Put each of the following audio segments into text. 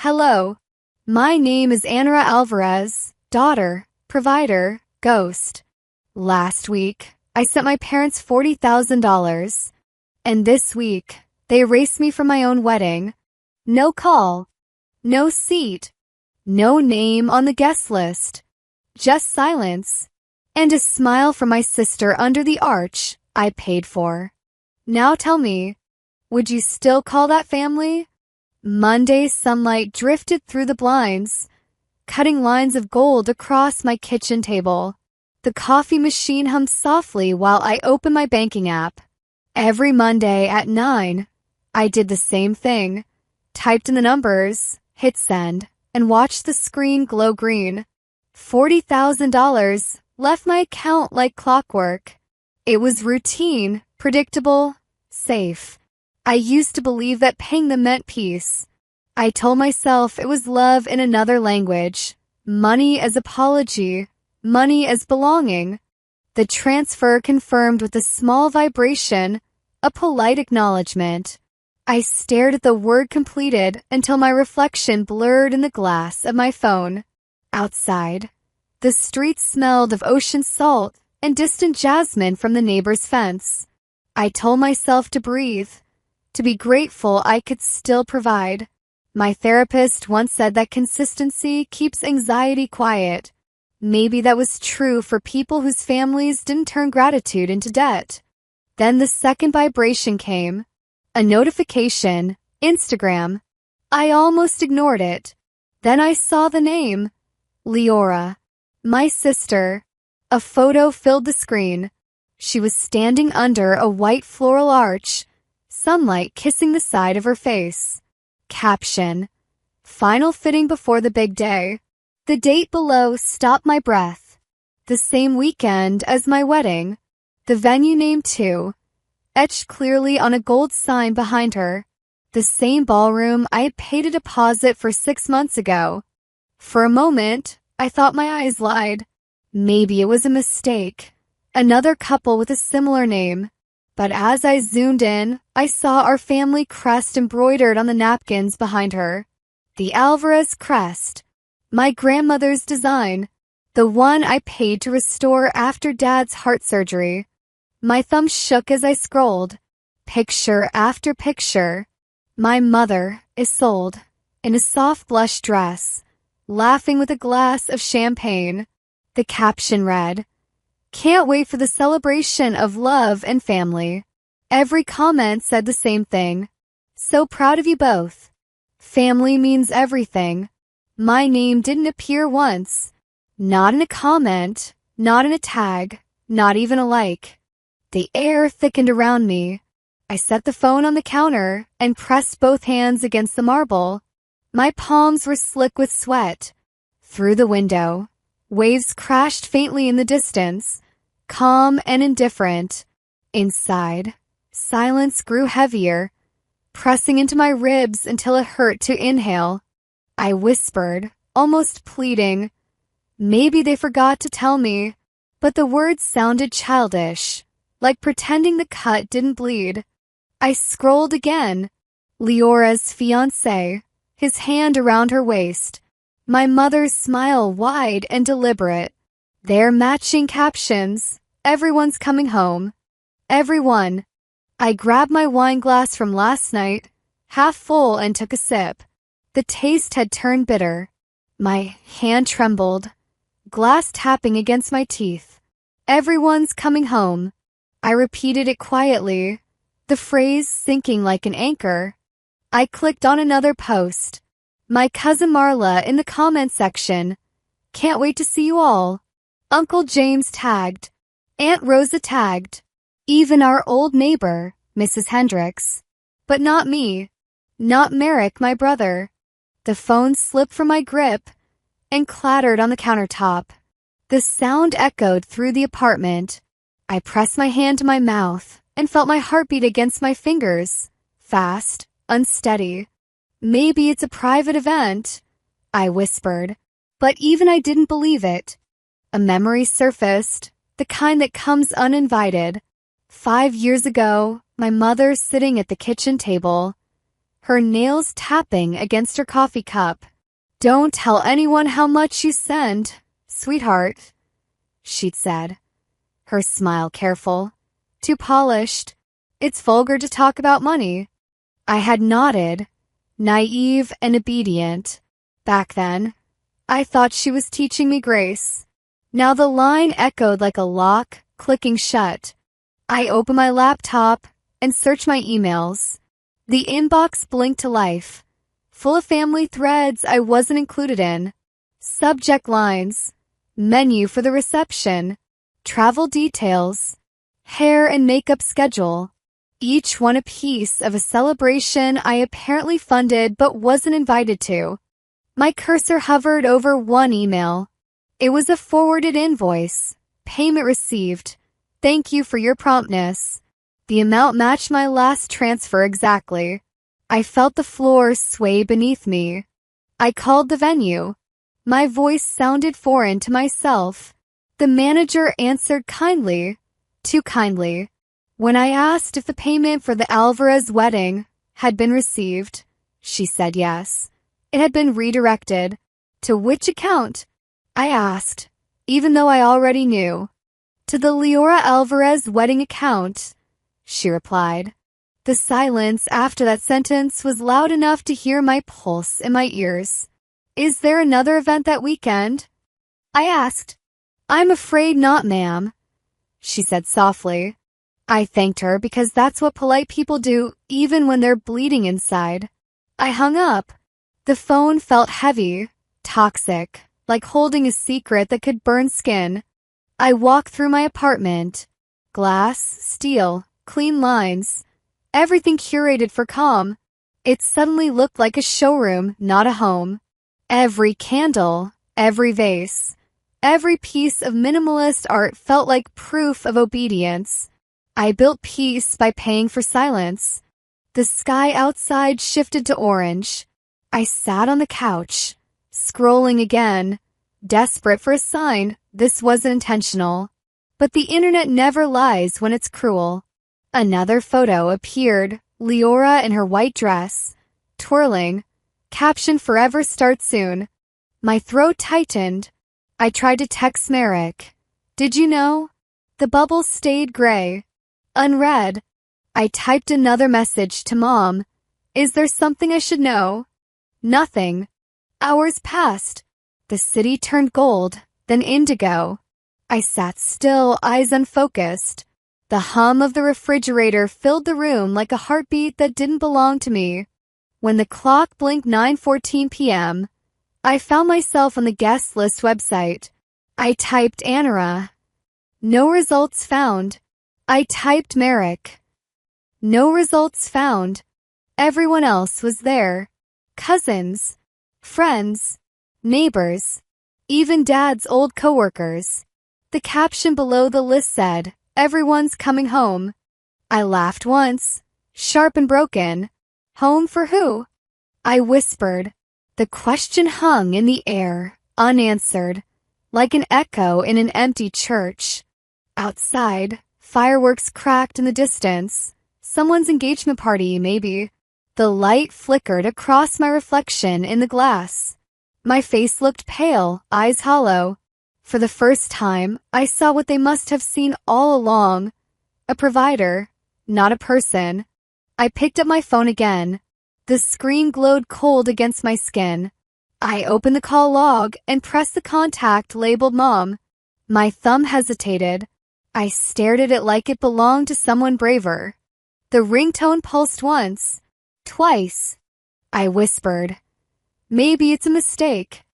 Hello. My name is Anra Alvarez, daughter, provider, ghost. Last week, I sent my parents $40,000. And this week, they erased me from my own wedding. No call. No seat. No name on the guest list. Just silence. And a smile from my sister under the arch I paid for. Now tell me, would you still call that family? Monday's sunlight drifted through the blinds, cutting lines of gold across my kitchen table. The coffee machine hummed softly while I opened my banking app. Every Monday at 9, I did the same thing. Typed in the numbers, hit send, and watched the screen glow green. $40,000 left my account like clockwork. It was routine, predictable, safe. I used to believe that paying them meant peace. I told myself it was love in another language. Money as apology. Money as belonging. The transfer confirmed with a small vibration, a polite acknowledgement. I stared at the word completed until my reflection blurred in the glass of my phone. Outside, the street smelled of ocean salt and distant jasmine from the neighbor's fence. I told myself to breathe, to be grateful I could still provide. My therapist once said that consistency keeps anxiety quiet. Maybe that was true for people whose families didn't turn gratitude into debt. Then the second vibration came. A notification, Instagram. I almost ignored it. Then I saw the name. Leora. My sister. A photo filled the screen. She was standing under a white floral arch, sunlight kissing the side of her face. Caption. Final fitting before the big day. The date below stopped my breath. The same weekend as my wedding. The venue name too, etched clearly on a gold sign behind her. The same ballroom I had paid a deposit for 6 months ago. For a moment, I thought my eyes lied. Maybe it was a mistake. Another couple with a similar name. But as I zoomed in, I saw our family crest embroidered on the napkins behind her. The Alvarez crest. My grandmother's design. The one I paid to restore after Dad's heart surgery. My thumb shook as I scrolled. Picture after picture. My mother, Isolde, in a soft blush dress, laughing with a glass of champagne. The caption read, "Can't wait for the celebration of love and family." Every comment said the same thing. So proud of you both. Family means everything. My name didn't appear once. Not in a comment, not in a tag, not even a like. The air thickened around me. I set the phone on the counter and pressed both hands against the marble. My palms were slick with sweat. Through the window, waves crashed faintly in the distance, calm and indifferent. Inside, silence grew heavier, pressing into my ribs until it hurt to inhale. I whispered, almost pleading. Maybe they forgot to tell me, but the words sounded childish, like pretending the cut didn't bleed. I scrolled again. Leora's fiancé, his hand around her waist. My mother's smile wide and deliberate. Their matching captions. Everyone's coming home. Everyone. I grabbed my wine glass from last night, half full, and took a sip. The taste had turned bitter. My hand trembled, glass tapping against my teeth. Everyone's coming home. I repeated it quietly, the phrase sinking like an anchor. I clicked on another post. My cousin Marla in the comment section. Can't wait to see you all. Uncle James tagged. Aunt Rosa tagged. Even our old neighbor, Mrs. Hendricks. But not me. Not Merrick, my brother. The phone slipped from my grip and clattered on the countertop. The sound echoed through the apartment. I pressed my hand to my mouth and felt my heartbeat against my fingers. Fast, unsteady. Maybe it's a private event, I whispered. But even I didn't believe it. A memory surfaced, the kind that comes uninvited. 5 years ago, my mother sitting at the kitchen table, her nails tapping against her coffee cup. "Don't tell anyone how much you send, sweetheart," she'd said, her smile careful, too polished. "It's vulgar to talk about money." I had nodded, naive and obedient. Back then, I thought she was teaching me grace. Now the line echoed like a lock clicking shut. I opened my laptop and searched my emails. The inbox blinked to life, full of family threads I wasn't included in. Subject lines, menu for the reception, travel details, hair and makeup schedule. Each one a piece of a celebration I apparently funded but wasn't invited to. My cursor hovered over one email. It was a forwarded invoice. Payment received. Thank you for your promptness. The amount matched my last transfer exactly. I felt the floor sway beneath me. I called the venue. My voice sounded foreign to myself. The manager answered kindly, too kindly. When I asked if the payment for the Alvarez wedding had been received, she said yes. It had been redirected. To which account? I asked, even though I already knew. To the Leora Alvarez wedding account, she replied. The silence after that sentence was loud enough to hear my pulse in my ears. Is there another event that weekend? I asked. I'm afraid not, ma'am, she said softly. I thanked her because that's what polite people do even when they're bleeding inside. I hung up. The phone felt heavy, toxic, like holding a secret that could burn skin. I walked through my apartment. Glass, steel, clean lines, everything curated for calm. It suddenly looked like a showroom, not a home. Every candle, every vase, every piece of minimalist art felt like proof of obedience. I built peace by paying for silence. The sky outside shifted to orange. I sat on the couch, scrolling again, desperate for a sign this wasn't intentional. But the internet never lies when it's cruel. Another photo appeared, Leora in her white dress, twirling, caption "Forever starts soon." My throat tightened. I tried to text Merrick. Did you know? The bubble stayed gray. Unread. I typed another message to Mom. Is there something I should know? Nothing. Hours passed. The city turned gold, then indigo. I sat still, eyes unfocused. The hum of the refrigerator filled the room like a heartbeat that didn't belong to me. When the clock blinked 9:14 p.m., I found myself on the guest list website. I typed Anara. No results found. I typed Merrick. No results found. Everyone else was there. Cousins, friends, neighbors, even Dad's old coworkers. The caption below the list said, "Everyone's coming home." I laughed once, sharp and broken. Home for who? I whispered. The question hung in the air, unanswered, like an echo in an empty church. Outside, fireworks cracked in the distance. Someone's engagement party, maybe. The light flickered across my reflection in the glass. My face looked pale, eyes hollow. For the first time, I saw what they must have seen all along. A provider, not a person. I picked up my phone again. The screen glowed cold against my skin. I opened the call log and pressed the contact labeled Mom. My thumb hesitated. I stared at it like it belonged to someone braver. The ringtone pulsed once, twice. I whispered, "Maybe it's a mistake."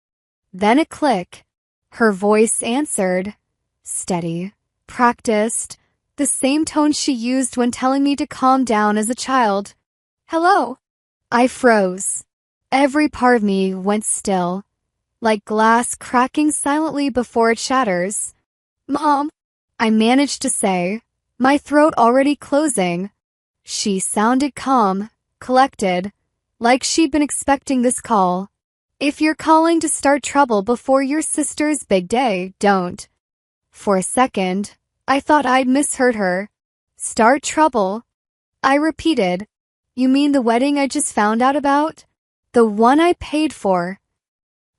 Then a click. Her voice answered, steady, practiced, the same tone she used when telling me to calm down as a child. "Hello." I froze. Every part of me went still, like glass cracking silently before it shatters. "Mom," I managed to say, my throat already closing. She sounded calm, collected, like she'd been expecting this call. "If you're calling to start trouble before your sister's big day, don't." For a second, I thought I'd misheard her. "Start trouble?" I repeated. You mean the wedding I just found out about? The one I paid for?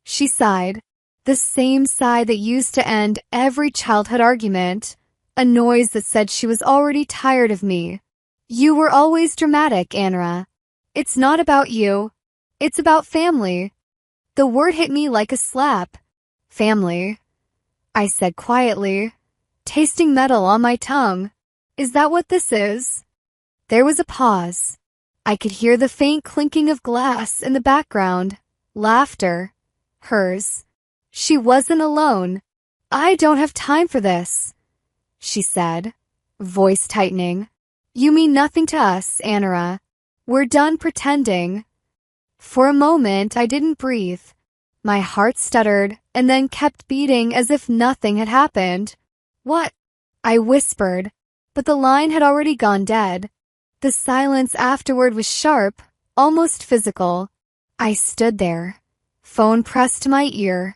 She sighed, the same sigh that used to end every childhood argument, a noise that said she was already tired of me. You were always dramatic, Anra. It's not about you. It's about family. The word hit me like a slap. Family, I said quietly, tasting metal on my tongue. Is that what this is? There was a pause. I could hear the faint clinking of glass in the background. Laughter. Hers. She wasn't alone. I don't have time for this, she said, voice tightening. You mean nothing to us, Anara. We're done pretending. For a moment, I didn't breathe. My heart stuttered and then kept beating as if nothing had happened. What? I whispered, but the line had already gone dead. The silence afterward was sharp, almost physical. I stood there, phone pressed to my ear,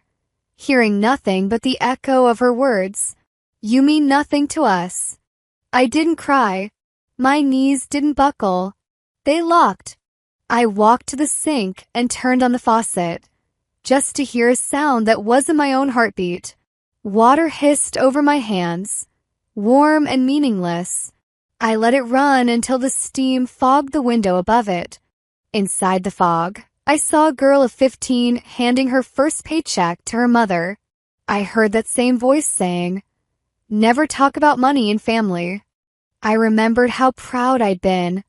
hearing nothing but the echo of her words. You mean nothing to us. I didn't cry. My knees didn't buckle. They locked. I walked to the sink and turned on the faucet, just to hear a sound that wasn't my own heartbeat. Water hissed over my hands, warm and meaningless. I let it run until the steam fogged the window above it. Inside the fog, I saw a girl of 15 handing her first paycheck to her mother. I heard that same voice saying, "Never talk about money in family." I remembered how proud I'd been,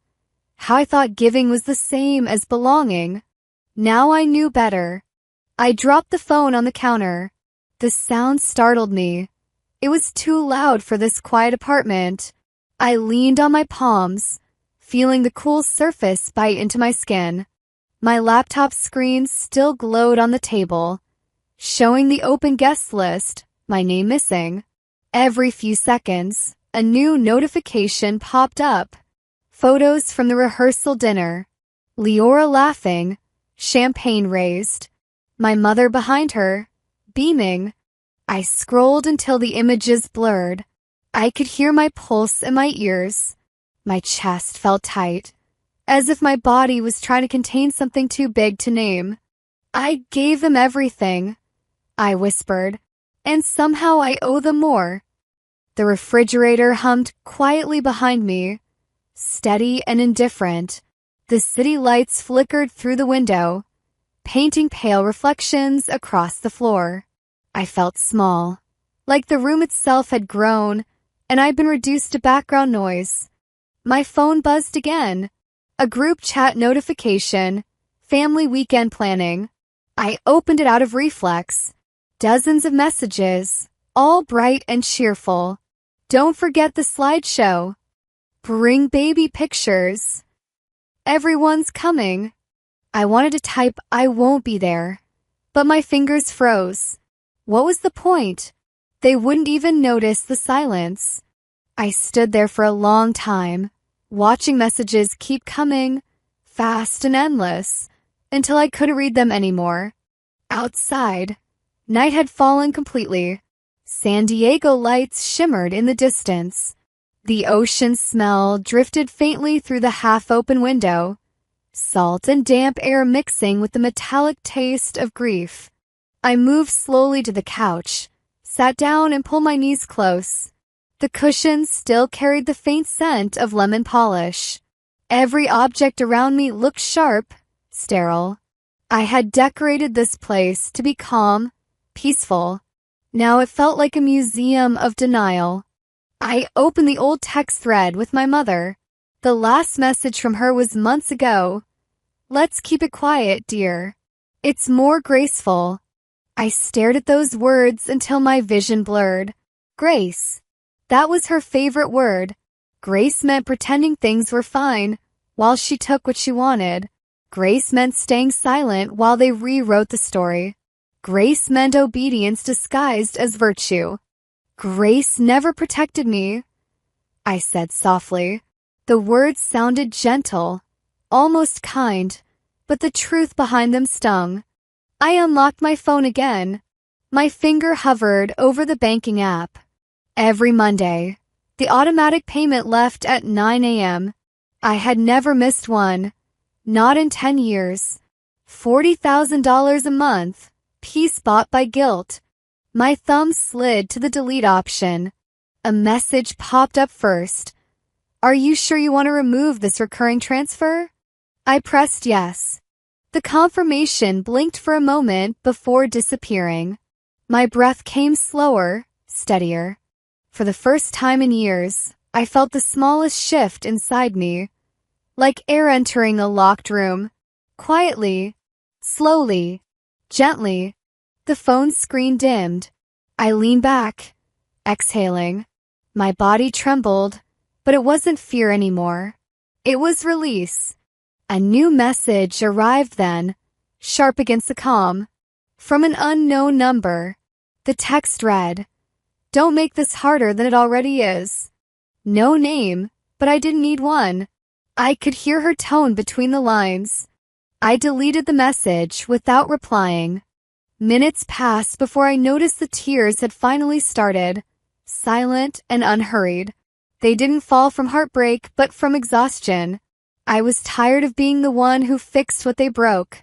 how I thought giving was the same as belonging. Now I knew better. I dropped the phone on the counter. The sound startled me. It was too loud for this quiet apartment. I leaned on my palms, feeling the cool surface bite into my skin. My laptop screen still glowed on the table, showing the open guest list, my name missing. Every few seconds, a new notification popped up. Photos from the rehearsal dinner. Leora laughing, champagne raised. My mother behind her, beaming. I scrolled until the images blurred. I could hear my pulse in my ears. My chest felt tight, as if my body was trying to contain something too big to name. I gave them everything, I whispered, and somehow I owe them more. The refrigerator hummed quietly behind me, steady and indifferent. The city lights flickered through the window, painting pale reflections across the floor. I felt small, like the room itself had grown, and I'd been reduced to background noise. My phone buzzed again. A group chat notification, family weekend planning. I opened it out of reflex. Dozens of messages, all bright and cheerful. Don't forget the slideshow. Bring baby pictures. Everyone's coming. I wanted to type, I won't be there, but my fingers froze. What was the point? They wouldn't even notice the silence. I stood there for a long time, watching messages keep coming, fast and endless, until I couldn't read them anymore. Outside, night had fallen completely. San Diego lights shimmered in the distance. The ocean smell drifted faintly through the half-open window, salt and damp air mixing with the metallic taste of grief. I moved slowly to the couch, sat down and pulled my knees close. The cushions still carried the faint scent of lemon polish. Every object around me looked sharp, sterile. I had decorated this place to be calm, peaceful. Now it felt like a museum of denial. I opened the old text thread with my mother. The last message from her was months ago. "Let's keep it quiet, dear. It's more graceful." I stared at those words until my vision blurred. Grace. That was her favorite word. Grace meant pretending things were fine while she took what she wanted. Grace meant staying silent while they rewrote the story. Grace meant obedience disguised as virtue. Grace never protected me, I said softly. The words sounded gentle, almost kind, but the truth behind them stung. I unlocked my phone again. My finger hovered over the banking app. Every Monday, the automatic payment left at 9 a.m. I had never missed one. Not in 10 years. $40,000 a month. Peace bought by guilt. My thumb slid to the delete option. A message popped up first. Are you sure you want to remove this recurring transfer? I pressed yes. The confirmation blinked for a moment before disappearing. My breath came slower, steadier. For the first time in years, I felt the smallest shift inside me. Like air entering a locked room. Quietly, slowly, gently. The phone screen dimmed. I leaned back, exhaling. My body trembled, but it wasn't fear anymore. It was release. A new message arrived then, sharp against the calm. From an unknown number. The text read, "Don't make this harder than it already is." No name, but I didn't need one. I could hear her tone between the lines. I deleted the message without replying. Minutes passed before I noticed the tears had finally started, silent and unhurried. They didn't fall from heartbreak, but from exhaustion. I was tired of being the one who fixed what they broke.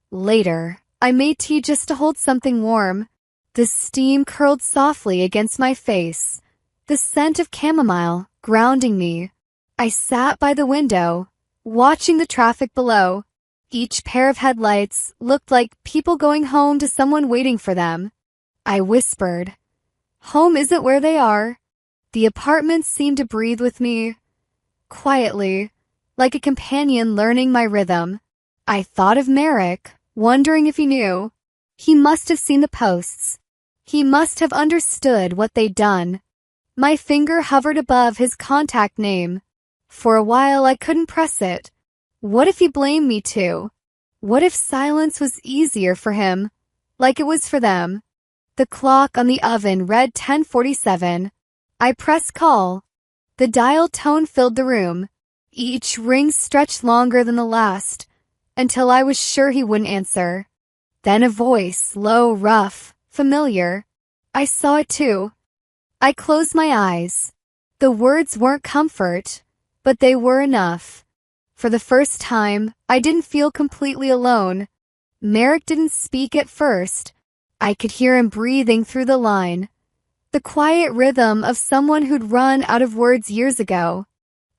Later, I made tea just to hold something warm. The steam curled softly against my face, the scent of chamomile grounding me. I sat by the window, watching the traffic below. Each pair of headlights looked like people going home to someone waiting for them. I whispered, "Home isn't where they are." The apartment seemed to breathe with me, quietly, like a companion learning my rhythm. I thought of Merrick, wondering if he knew. He must have seen the posts. He must have understood what they'd done. My finger hovered above his contact name. For a while I couldn't press it. What if he blamed me too? What if silence was easier for him, like it was for them? The clock on the oven read 10:47. I pressed call. The dial tone filled the room. Each ring stretched longer than the last, until I was sure he wouldn't answer. Then a voice, low, rough, familiar. I saw it too. I closed my eyes. The words weren't comfort, but they were enough. For the first time, I didn't feel completely alone. Merrick didn't speak at first. I could hear him breathing through the line. The quiet rhythm of someone who'd run out of words years ago.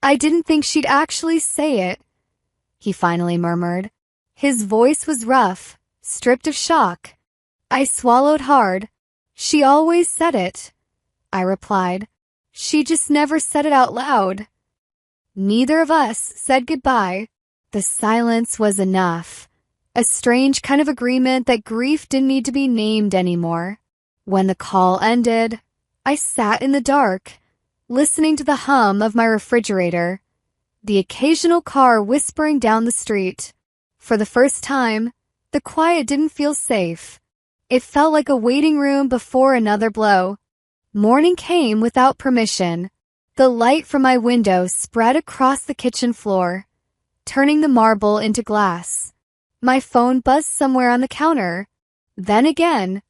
"I didn't think she'd actually say it," he finally murmured. His voice was rough, stripped of shock. I swallowed hard. "She always said it," I replied. "She just never said it out loud." Neither of us said goodbye. The silence was enough. A strange kind of agreement that grief didn't need to be named anymore. When the call ended, I sat in the dark, listening to the hum of my refrigerator, the occasional car whispering down the street. For the first time, the quiet didn't feel safe. It felt like a waiting room before another blow. Morning came without permission. The light from my window spread across the kitchen floor, turning the marble into glass. My phone buzzed somewhere on the counter. Then again.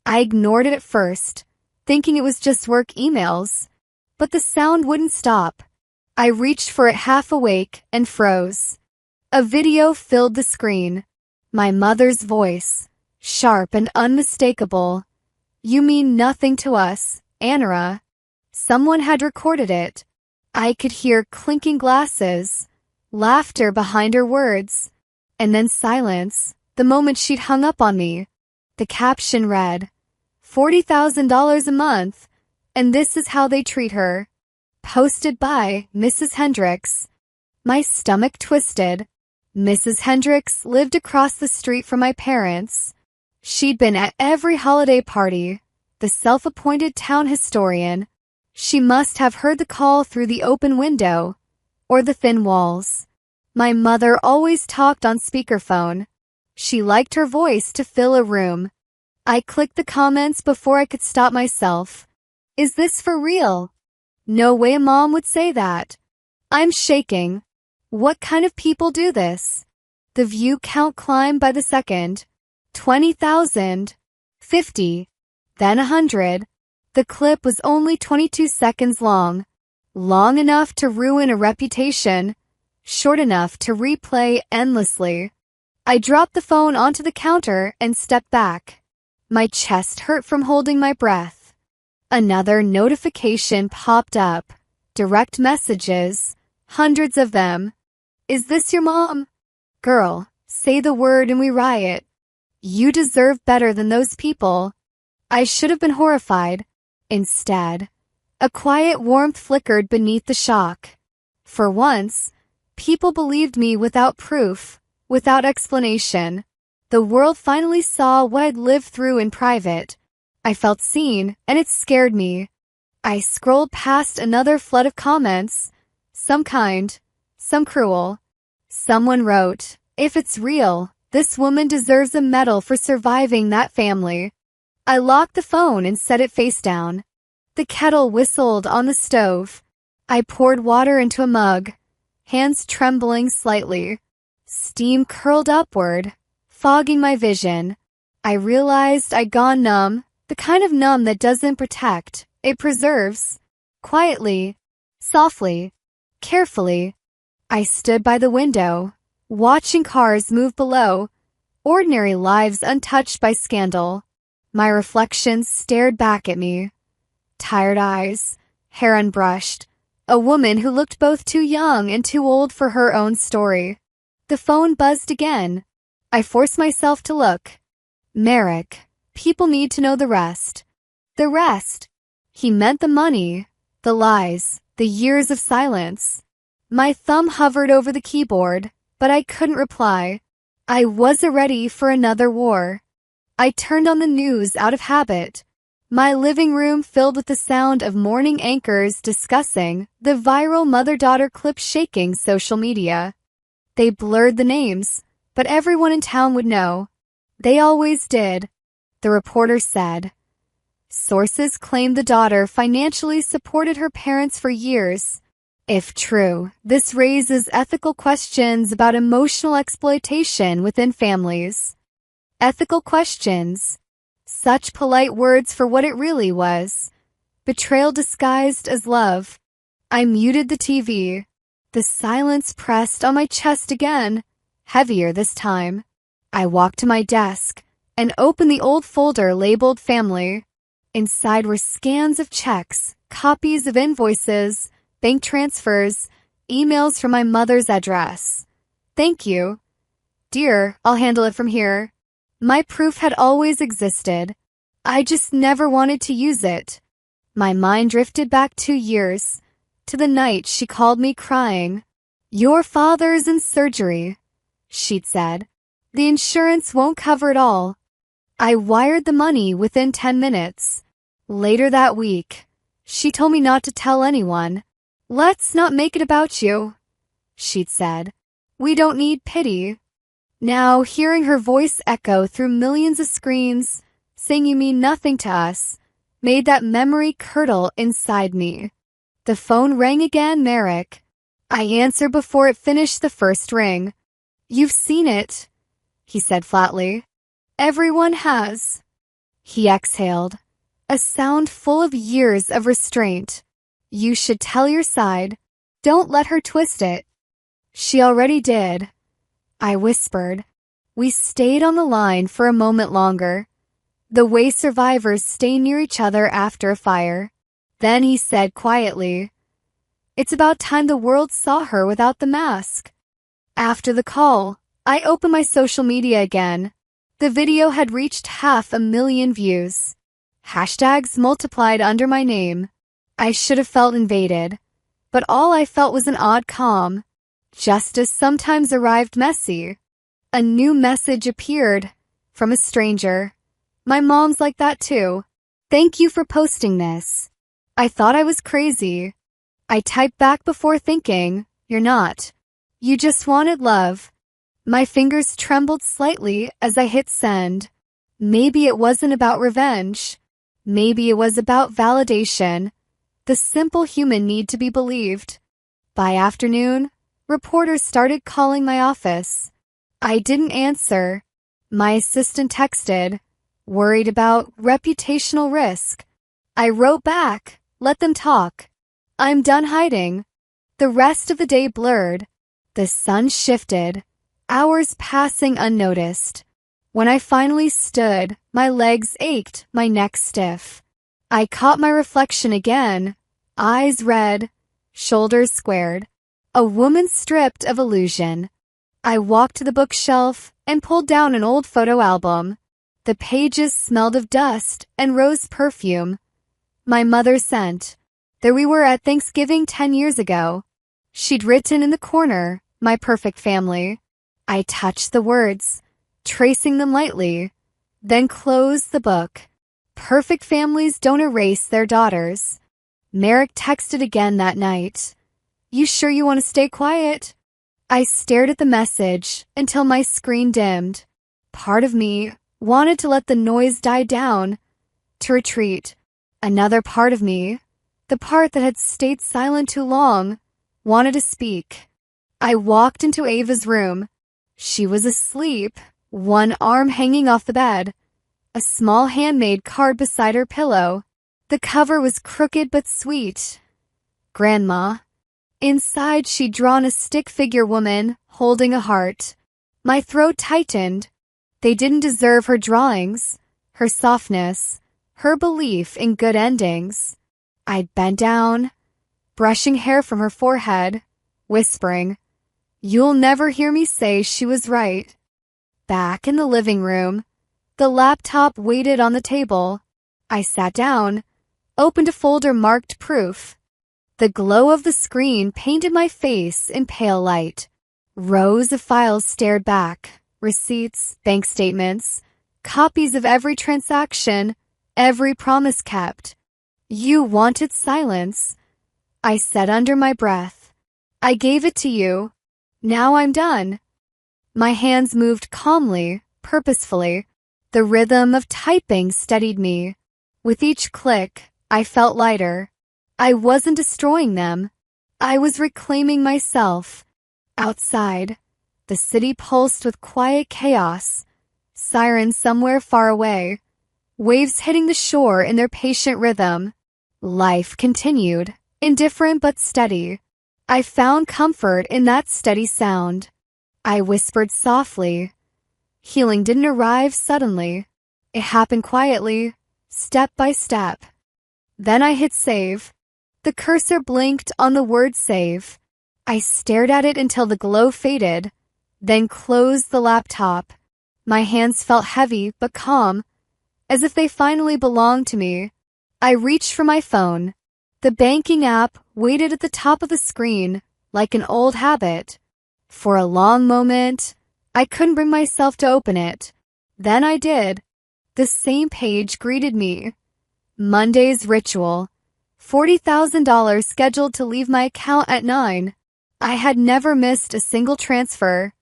I ignored it at first, thinking it was just work emails. But the sound wouldn't stop. I reached for it half awake and froze. A video filled the screen. My mother's voice, sharp and unmistakable. "You mean nothing to us, Anara." Someone had recorded it. I could hear clinking glasses, laughter behind her words, and then silence the moment she'd hung up on me. The caption read, $40,000 a month, and this is how they treat her. Posted by Mrs. Hendricks. My stomach twisted. Mrs. Hendricks lived across the street from my parents. She'd been at every holiday party, the self-appointed town historian. She must have heard the call through the open window, or the thin walls. My mother always talked on speakerphone. She liked her voice to fill a room. I clicked the comments before I could stop myself. Is this for real? No way a mom would say that. I'm shaking. What kind of people do this? The view count climbed by the second. 20,000. 50. Then 100. The clip was only 22 seconds long. Long enough to ruin a reputation, short enough to replay endlessly. I dropped the phone onto the counter and stepped back. My chest hurt from holding my breath. Another notification popped up. Direct messages, hundreds of them. Is this your mom? Girl, say the word and we riot. You deserve better than those people. I should have been horrified. Instead, a quiet warmth flickered beneath the shock. For once, people believed me without proof, without explanation. The world finally saw what I'd lived through in private. I felt seen, and it scared me. I scrolled past another flood of comments. Some kind, some cruel. Someone wrote, "If it's real, this woman deserves a medal for surviving that family." I locked the phone and set it face down. The kettle whistled on the stove. I poured water into a mug, hands trembling slightly. Steam curled upward, fogging my vision. I realized I'd gone numb, the kind of numb that doesn't protect, it preserves. Quietly, softly, carefully, I stood by the window, watching cars move below, ordinary lives untouched by scandal. My reflection stared back at me. Tired eyes, hair unbrushed, a woman who looked both too young and too old for her own story. The phone buzzed again. I forced myself to look. Merrick. People need to know the rest. The rest. He meant the money, the lies, the years of silence. My thumb hovered over the keyboard, but I couldn't reply. I wasn't ready for another war. I turned on the news out of habit. My living room filled with the sound of morning anchors discussing the viral mother-daughter clip shaking social media. They blurred the names, but everyone in town would know. They always did. The reporter said. Sources claimed the daughter financially supported her parents for years. If true, this raises ethical questions about emotional exploitation within families. Ethical questions. Such polite words for what it really was. Betrayal disguised as love. I muted the TV. The silence pressed on my chest again, heavier this time. I walked to my desk and opened the old folder labeled Family. Inside were scans of checks, copies of invoices, bank transfers, emails from my mother's address. Thank you. Dear, I'll handle it from here. My proof had always existed. I just never wanted to use it. My mind drifted back 2 years, to the night she called me crying. Your father's in surgery, she'd said. The insurance won't cover it all. I wired the money within 10 minutes. Later that week, she told me not to tell anyone. Let's not make it about you, she'd said. We don't need pity. Now, hearing her voice echo through millions of screens, saying you mean nothing to us, made that memory curdle inside me. The phone rang again, Merrick. I answered before it finished the first ring. You've seen it, he said flatly. Everyone has. He exhaled, a sound full of years of restraint. You should tell your side. Don't let her twist it. She already did. I whispered. We stayed on the line for a moment longer, the way survivors stay near each other after a fire. Then he said quietly, It's about time the world saw her without the mask. After the call, I opened my social media again. The video had reached 500,000 views. Hashtags multiplied under my name. I should have felt invaded, but all I felt was an odd calm. Justice sometimes arrived messy. A new message appeared from a stranger. My mom's like that too. Thank you for posting this. I thought I was crazy. I typed back before thinking, you're not. You just wanted love. My fingers trembled slightly as I hit send. Maybe it wasn't about revenge. Maybe it was about validation. The simple human need to be believed. By afternoon, reporters started calling my office. I didn't answer. My assistant texted, worried about reputational risk. I wrote back, let them talk. I'm done hiding. The rest of the day blurred. The sun shifted, hours passing unnoticed. When I finally stood, my legs ached, my neck stiff. I caught my reflection again, eyes red, shoulders squared. A woman stripped of illusion. I walked to the bookshelf and pulled down an old photo album. The pages smelled of dust and rose perfume. My mother's scent. There we were at Thanksgiving 10 years ago. She'd written in the corner, "My perfect family." I touched the words, tracing them lightly, then closed the book. Perfect families don't erase their daughters. Merrick texted again that night. "You sure you want to stay quiet?" I stared at the message until my screen dimmed. Part of me wanted to let the noise die down, to retreat. Another part of me, the part that had stayed silent too long, wanted to speak. I walked into Ava's room. She was asleep, one arm hanging off the bed, a small handmade card beside her pillow. The cover was crooked but sweet. Grandma. Inside, she'd drawn a stick figure woman holding a heart. My throat tightened. They didn't deserve her drawings, her softness, her belief in good endings. I bent down, brushing hair from her forehead, whispering, "You'll never hear me say she was right." Back in the living room, the laptop waited on the table. I sat down, opened a folder marked proof. The glow of the screen painted my face in pale light. Rows of files stared back, receipts, bank statements, copies of every transaction, every promise kept. "You wanted silence," I said under my breath. "I gave it to you. Now I'm done." My hands moved calmly, purposefully. The rhythm of typing steadied me. With each click, I felt lighter. I wasn't destroying them. I was reclaiming myself. Outside, the city pulsed with quiet chaos. Sirens somewhere far away. Waves hitting the shore in their patient rhythm. Life continued, indifferent but steady. I found comfort in that steady sound. I whispered softly. Healing didn't arrive suddenly. It happened quietly, step by step. Then I hit save. The cursor blinked on the word save. I stared at it until the glow faded, then closed the laptop. My hands felt heavy but calm, as if they finally belonged to me. I reached for my phone. The banking app waited at the top of the screen, like an old habit. For a long moment, I couldn't bring myself to open it. Then I did. The same page greeted me. Monday's ritual. $40,000 scheduled to leave my account at 9. I had never missed a single transfer.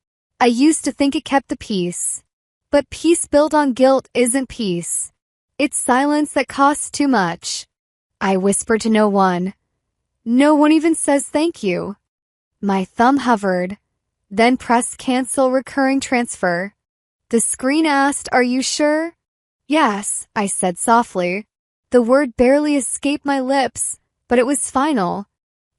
I used to think it kept the peace. But peace built on guilt isn't peace. It's silence that costs too much. I whispered to no one. No one even says thank you. My thumb hovered, then pressed cancel recurring transfer. The screen asked, "Are you sure?" "Yes," I said softly. The word barely escaped my lips, but it was final.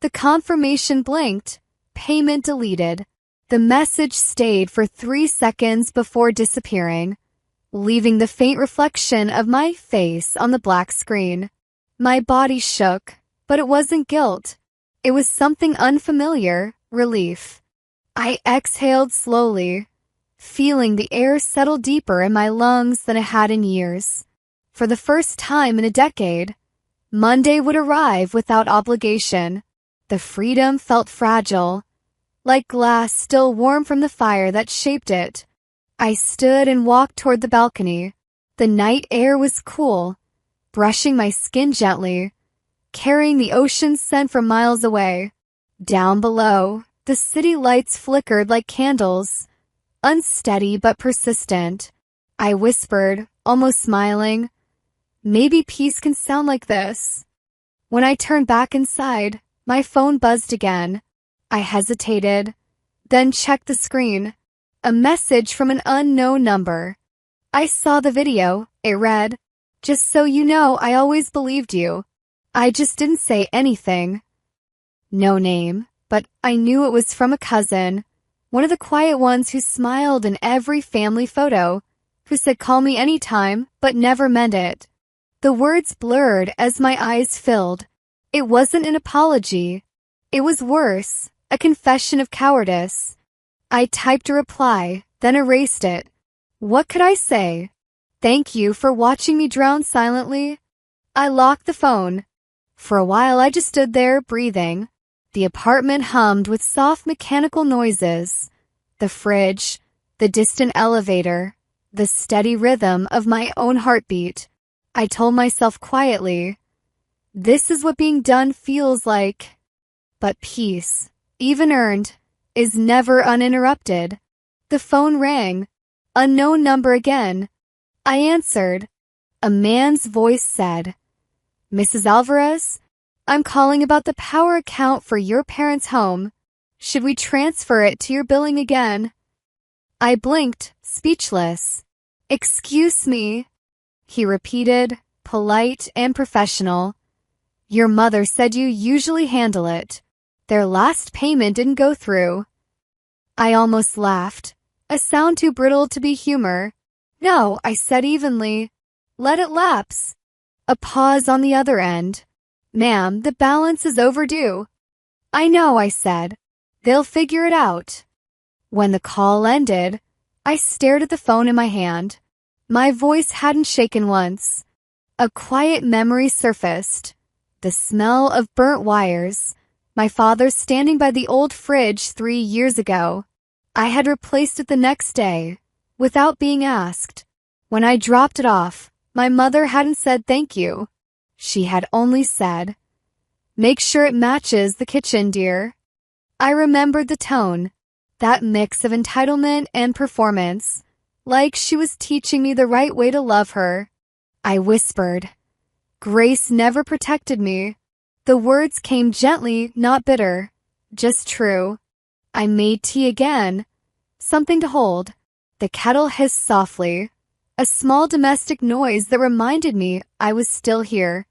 The confirmation blinked, payment deleted. The message stayed for 3 seconds before disappearing, leaving the faint reflection of my face on the black screen. My body shook, but it wasn't guilt. It was something unfamiliar, relief. I exhaled slowly, feeling the air settle deeper in my lungs than it had in years. For the first time in a decade, Monday would arrive without obligation. The freedom felt fragile, like glass still warm from the fire that shaped it. I stood and walked toward the balcony. The night air was cool, brushing my skin gently, carrying the ocean's scent from miles away. Down below, the city lights flickered like candles, unsteady but persistent. I whispered, almost smiling, "Maybe peace can sound like this." When I turned back inside, my phone buzzed again. I hesitated, then checked the screen. A message from an unknown number. I saw the video. It read, "Just so you know, I always believed you. I just didn't say anything." No name, but I knew it was from a cousin, one of the quiet ones who smiled in every family photo, who said call me anytime, but never meant it. The words blurred as my eyes filled. It wasn't an apology. It was worse, a confession of cowardice. I typed a reply, then erased it. What could I say? Thank you for watching me drown silently. I locked the phone. For a while I just stood there, breathing. The apartment hummed with soft mechanical noises. The fridge, the distant elevator, the steady rhythm of my own heartbeat. I told myself quietly, this is what being done feels like. But peace, even earned, is never uninterrupted. The phone rang. Unknown number again. I answered. A man's voice said, Mrs. Alvarez, I'm calling about the power account for your parents' home. Should we transfer it to your billing again? I blinked, speechless. Excuse me, he repeated, polite and professional. Your mother said you usually handle it. Their last payment didn't go through. I almost laughed, a sound too brittle to be humor. No, I said evenly. Let it lapse. A pause on the other end. Ma'am, the balance is overdue. I know, I said. They'll figure it out. When the call ended, I stared at the phone in my hand. My voice hadn't shaken once. A quiet memory surfaced. The smell of burnt wires. My father standing by the old fridge 3 years ago. I had replaced it the next day, without being asked. When I dropped it off, my mother hadn't said thank you. She had only said, make sure it matches the kitchen, dear. I remembered the tone, that mix of entitlement and performance, like she was teaching me the right way to love her. I whispered. Grace never protected me. The words came gently, not bitter, just true. I made tea again, something to hold. The kettle hissed softly, a small domestic noise that reminded me I was still here,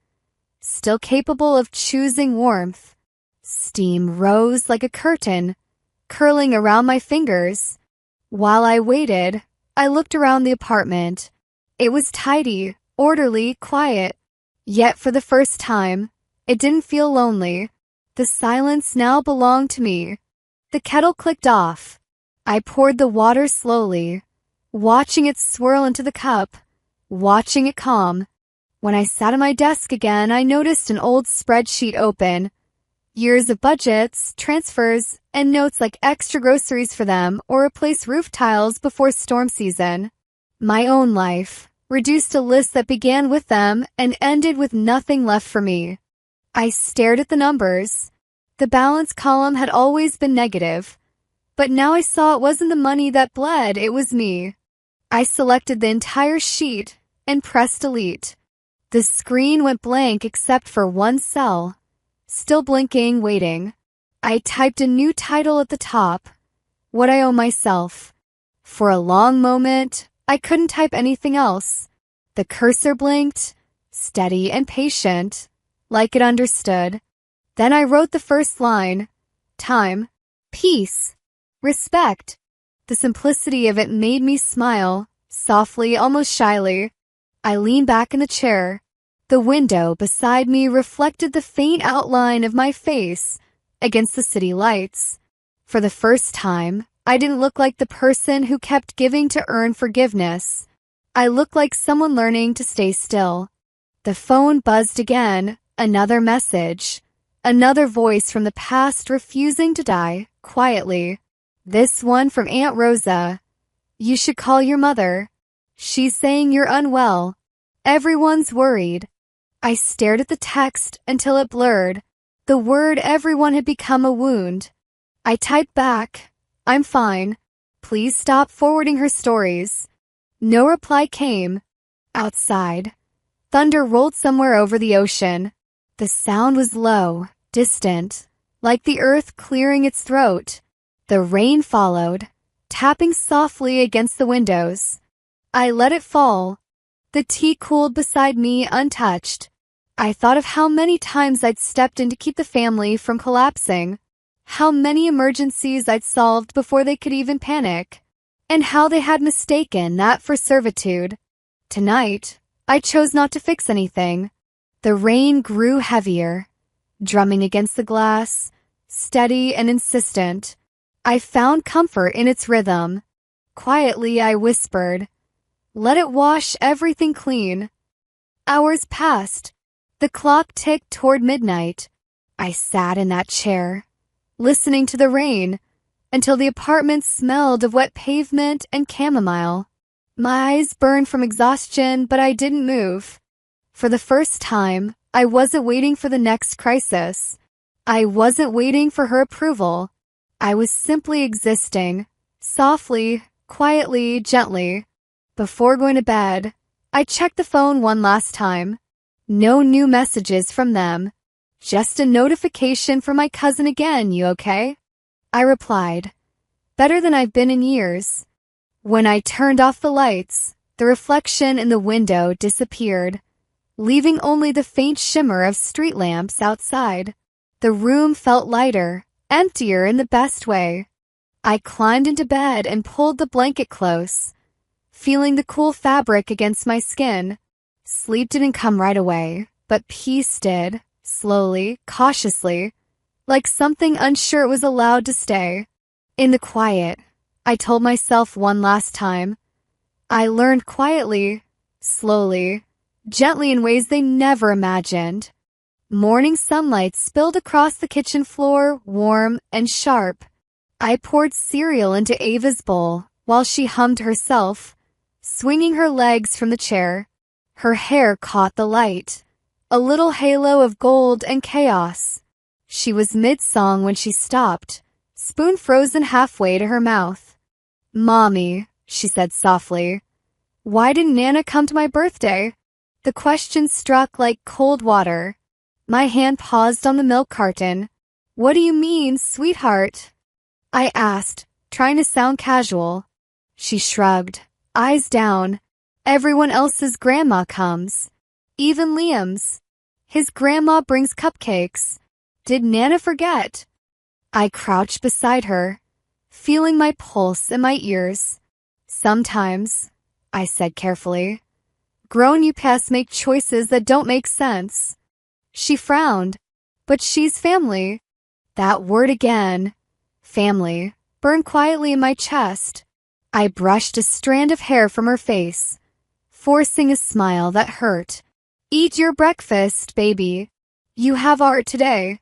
still capable of choosing warmth. Steam rose like a curtain, curling around my fingers. While I waited, I looked around the apartment. It was tidy, orderly, quiet. Yet for the first time, it didn't feel lonely. The silence now belonged to me. The kettle clicked off. I poured the water slowly, watching it swirl into the cup, watching it calm. When I sat at my desk again, I noticed an old spreadsheet open. Years of budgets, transfers, and notes like extra groceries for them or replace roof tiles before storm season. My own life, reduced a list that began with them and ended with nothing left for me. I stared at the numbers. The balance column had always been negative, but now I saw it wasn't the money that bled, it was me. I selected the entire sheet and pressed delete. The screen went blank except for one cell. Still blinking, waiting. I typed a new title at the top. What I owe myself. For a long moment, I couldn't type anything else. The cursor blinked, steady and patient, like it understood. Then I wrote the first line. Time. Peace. Respect. The simplicity of it made me smile, softly, almost shyly. I leaned back in the chair. The window beside me reflected the faint outline of my face against the city lights. For the first time, I didn't look like the person who kept giving to earn forgiveness. I looked like someone learning to stay still. The phone buzzed again, another message. Another voice from the past refusing to die, quietly. This one from Aunt Rosa. You should call your mother. She's saying you're unwell. Everyone's worried. I stared at the text until it blurred. The word everyone had become a wound. I typed back, I'm fine. Please stop forwarding her stories. No reply came. Outside, thunder rolled somewhere over the ocean. The sound was low, distant, like the earth clearing its throat. The rain followed, tapping softly against the windows. I let it fall. The tea cooled beside me untouched. I thought of how many times I'd stepped in to keep the family from collapsing, how many emergencies I'd solved before they could even panic, and how they had mistaken that for servitude. Tonight, I chose not to fix anything. The rain grew heavier, drumming against the glass, steady and insistent. I found comfort in its rhythm. Quietly, I whispered, "Let it wash everything clean." Hours passed. The clock ticked toward midnight. I sat in that chair, listening to the rain, until the apartment smelled of wet pavement and chamomile. My eyes burned from exhaustion, but I didn't move. For the first time, I wasn't waiting for the next crisis. I wasn't waiting for her approval. I was simply existing, softly, quietly, gently. Before going to bed, I checked the phone one last time. No new messages from them. Just a notification from my cousin again, "You okay?" I replied, "Better than I've been in years." When I turned off the lights, the reflection in the window disappeared, leaving only the faint shimmer of street lamps outside. The room felt lighter, emptier in the best way. I climbed into bed and pulled the blanket close, feeling the cool fabric against my skin. Sleep didn't come right away, but peace did, slowly, cautiously, like something unsure it was allowed to stay. In the quiet, I told myself one last time. I learned quietly, slowly, gently in ways they never imagined. Morning sunlight spilled across the kitchen floor, warm and sharp. I poured cereal into Ava's bowl while she hummed herself, swinging her legs from the chair. Her hair caught the light, a little halo of gold and chaos. She was mid-song when she stopped, spoon frozen halfway to her mouth. "Mommy," she said softly, "why didn't Nana come to my birthday?" The question struck like cold water. My hand paused on the milk carton. "What do you mean, sweetheart?" I asked, trying to sound casual. She shrugged, eyes down. "Everyone else's grandma comes. Even Liam's. His grandma brings cupcakes. Did Nana forget?" I crouched beside her, feeling my pulse in my ears. "Sometimes," I said carefully, "grown youths make choices that don't make sense." She frowned. "But she's family." That word again, family, burned quietly in my chest. I brushed a strand of hair from her face, forcing a smile that hurt. "Eat your breakfast, baby. You have art today."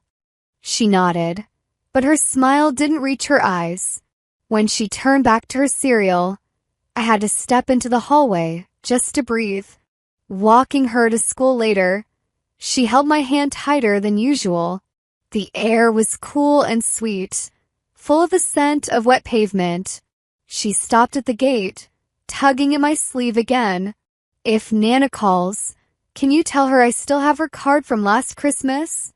She nodded, but her smile didn't reach her eyes. When she turned back to her cereal, I had to step into the hallway just to breathe. Walking her to school later, she held my hand tighter than usual. The air was cool and sweet, full of the scent of wet pavement. She stopped at the gate, tugging at my sleeve again. "If Nana calls, can you tell her I still have her card from last Christmas?"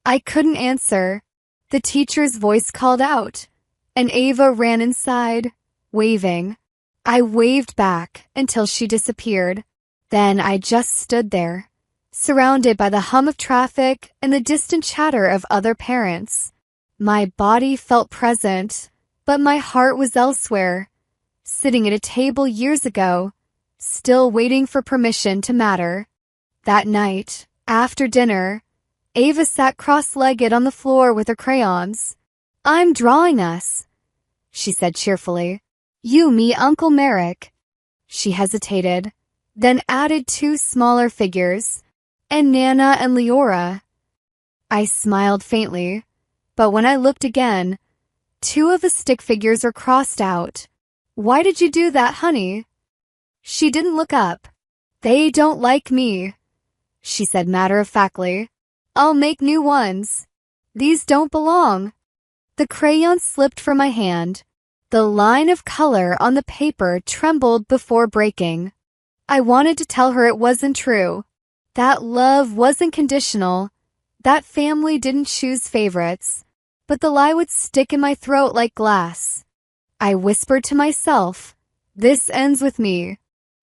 I couldn't answer. The teacher's voice called out, and Ava ran inside, waving. I waved back until she disappeared. Then I just stood there, surrounded by the hum of traffic and the distant chatter of other parents. My body felt present, but my heart was elsewhere, sitting at a table years ago, still waiting for permission to matter. That night, after dinner, Ava sat cross-legged on the floor with her crayons. "I'm drawing us," she said cheerfully. "You, me, Uncle Merrick." She hesitated, then added two smaller figures, "and Nana and Leora." I smiled faintly, but when I looked again, two of the stick figures were crossed out. "Why did you do that, honey?" She didn't look up. "They don't like me," she said matter-of-factly. "I'll make new ones. These don't belong." The crayon slipped from my hand. The line of color on the paper trembled before breaking. I wanted to tell her it wasn't true. That love wasn't conditional. That family didn't choose favorites. But the lie would stick in my throat like glass. I whispered to myself, "This ends with me."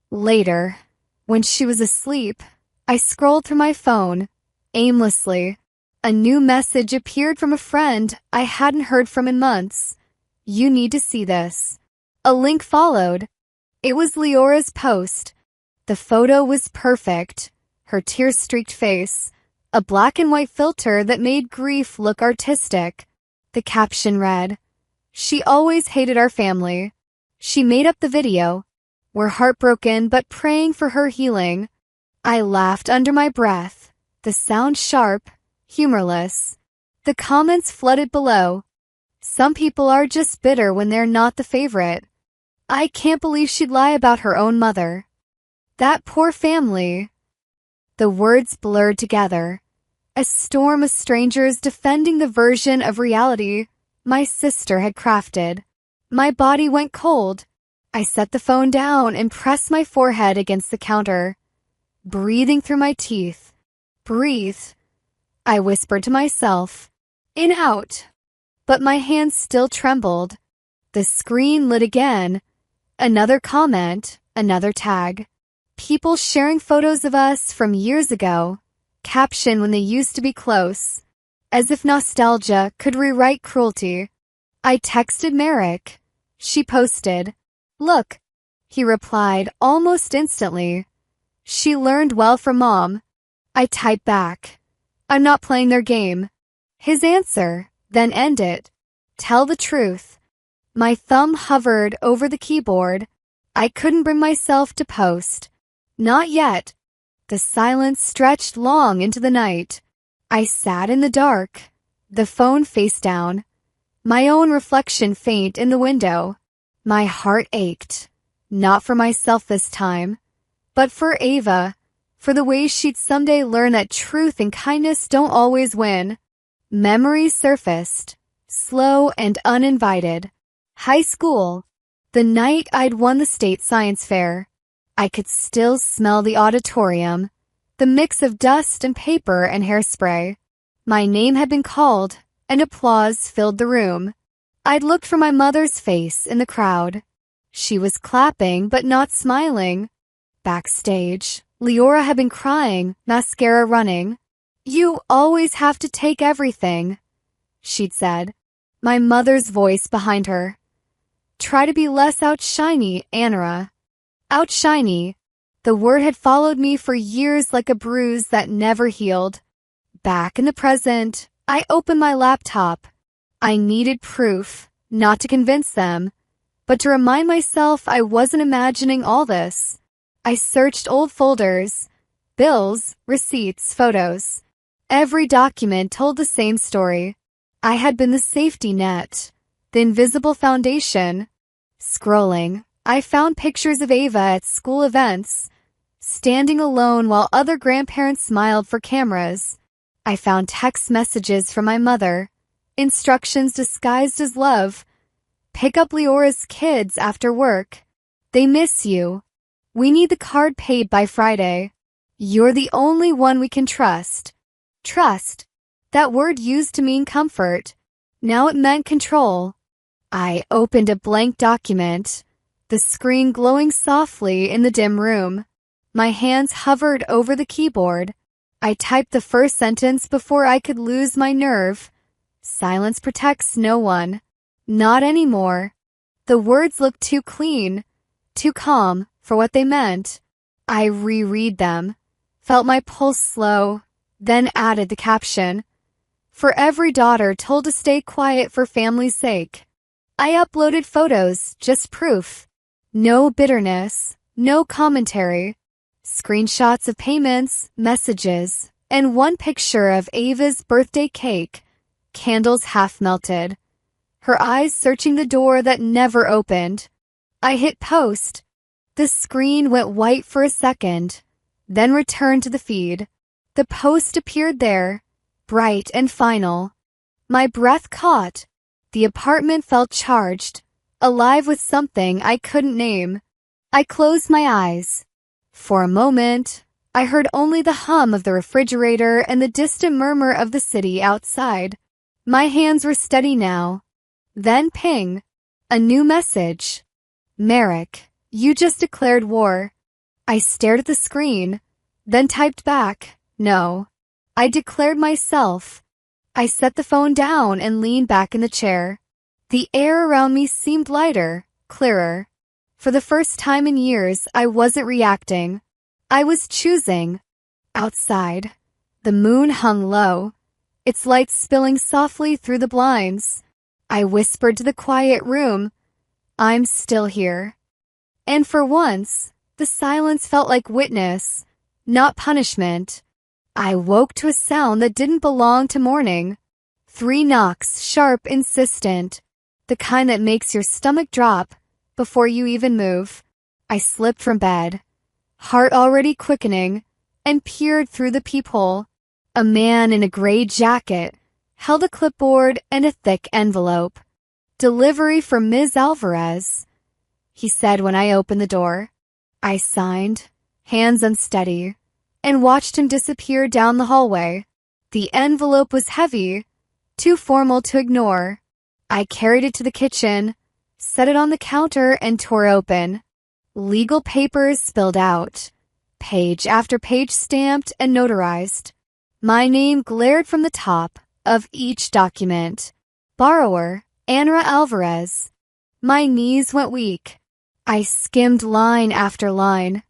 Later, when she was asleep, I scrolled through my phone, aimlessly. A new message appeared from a friend I hadn't heard from in months. "You need to see this." A link followed. It was Leora's post. The photo was perfect. Her tear-streaked face, a black and white filter that made grief look artistic. The caption read, "She always hated our family. She made up the video. We're heartbroken but praying for her healing." I laughed under my breath, the sound sharp, humorless. The comments flooded below. "Some people are just bitter when they're not the favorite. I can't believe she'd lie about her own mother. That poor family." The words blurred together. A storm of strangers defending the version of reality my sister had crafted. My body went cold. I set the phone down and pressed my forehead against the counter, breathing through my teeth. "Breathe," I whispered to myself. "In, out." But my hands still trembled. The screen lit again. Another comment, another tag. People sharing photos of us from years ago. Caption when they used to be close. As if nostalgia could rewrite cruelty. I texted Merrick. She posted, "Look." He replied almost instantly, "She learned well from Mom." I typed back, "I'm not playing their game." His answer, then end it. "Tell the truth." My thumb hovered over the keyboard. I couldn't bring myself to post. Not yet. The silence stretched long into the night. I sat in the dark, the phone face down, my own reflection faint in the window. My heart ached, not for myself this time, but for Ava, for the way she'd someday learn that truth and kindness don't always win. Memories surfaced, slow and uninvited. High school, the night I'd won the state science fair. I could still smell the auditorium, the mix of dust and paper and hairspray. My name had been called, and applause filled the room. I'd looked for my mother's face in the crowd. She was clapping but not smiling. Backstage, Leora had been crying, mascara running. "You always have to take everything," she'd said, my mother's voice behind her. "Try to be less outshiny, Anara." Outshiny. The word had followed me for years like a bruise that never healed. Back in the present, I opened my laptop. I needed proof, not to convince them, but to remind myself I wasn't imagining all this. I searched old folders, bills, receipts, photos. Every document told the same story. I had been the safety net, the invisible foundation. Scrolling, I found pictures of Ava at school events, standing alone while other grandparents smiled for cameras. I found text messages from my mother, instructions disguised as love. "Pick up Leora's kids after work. They miss you. We need the card paid by Friday. You're the only one we can trust." Trust. That word used to mean comfort. Now it meant control. I opened a blank document, the screen glowing softly in the dim room. My hands hovered over the keyboard. I typed the first sentence before I could lose my nerve. "Silence protects no one." Not anymore. The words looked too clean, too calm for what they meant. I reread them, felt my pulse slow, then added the caption. "For every daughter told to stay quiet for family's sake." I uploaded photos, just proof. No bitterness, no commentary. Screenshots of payments, messages, and one picture of Ava's birthday cake, candles half melted. Her eyes searching the door that never opened. I hit post. The screen went white for a second, then returned to the feed. The post appeared there, bright and final. My breath caught. The apartment felt charged, alive with something I couldn't name. I closed my eyes. For a moment, I heard only the hum of the refrigerator and the distant murmur of the city outside. My hands were steady now. Then ping. A new message. "Merrick, you just declared war." I stared at the screen, then typed back, no. I declared myself. I set the phone down and leaned back in the chair. The air around me seemed lighter, clearer. For the first time in years, I wasn't reacting. I was choosing. Outside, the moon hung low, its light spilling softly through the blinds. I whispered to the quiet room, I'm still here. And for once, the silence felt like witness, not punishment. I woke to a sound that didn't belong to morning. 3 knocks, sharp, insistent, the kind that makes your stomach drop before you even move. I slipped from bed, heart already quickening, and peered through the peephole. A man in a gray jacket held a clipboard and a thick envelope. Delivery for Ms. Alvarez, he said when I opened the door. I signed, hands unsteady, and watched him disappear down the hallway. The envelope was heavy, too formal to ignore. I carried it to the kitchen, set it on the counter, and tore open. Legal papers spilled out, page after page stamped and notarized. My name glared from the top of each document. Borrower, Anra Alvarez. My knees went weak. I skimmed line after line,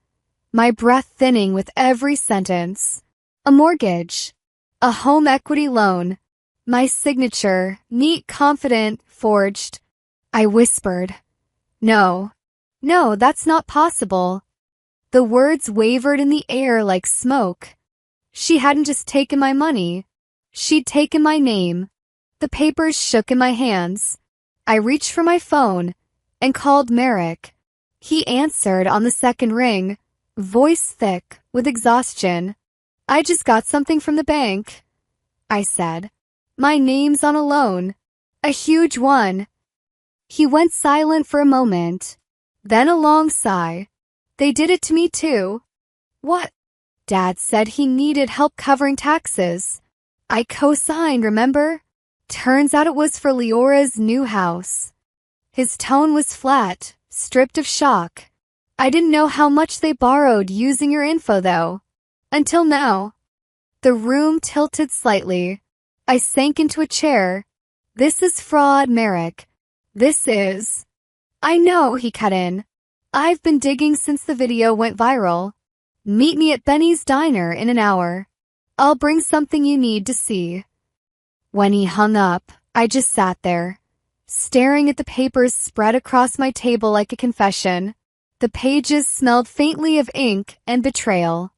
my breath thinning with every sentence. A mortgage, a home equity loan, my signature, neat, confident, forged. I whispered, no, that's not possible. The words wavered in the air like smoke. She hadn't just taken my money. She'd taken my name. The papers shook in my hands. I reached for my phone and called Merrick. He answered on the second ring, voice thick with exhaustion. I just got something from the bank, I said. My name's on a loan. A huge one. He went silent for a moment, then a long sigh. They did it to me too. What? Dad said he needed help covering taxes. I co-signed, remember? Turns out it was for Leora's new house. His tone was flat, stripped of shock. I didn't know how much they borrowed using your info, though. Until now. The room tilted slightly. I sank into a chair. This is fraud, Merrick. This is... I know, he cut in. I've been digging since the video went viral. Meet me at Benny's Diner in an hour. I'll bring something you need to see. When he hung up, I just sat there, staring at the papers spread across my table like a confession. The pages smelled faintly of ink and betrayal.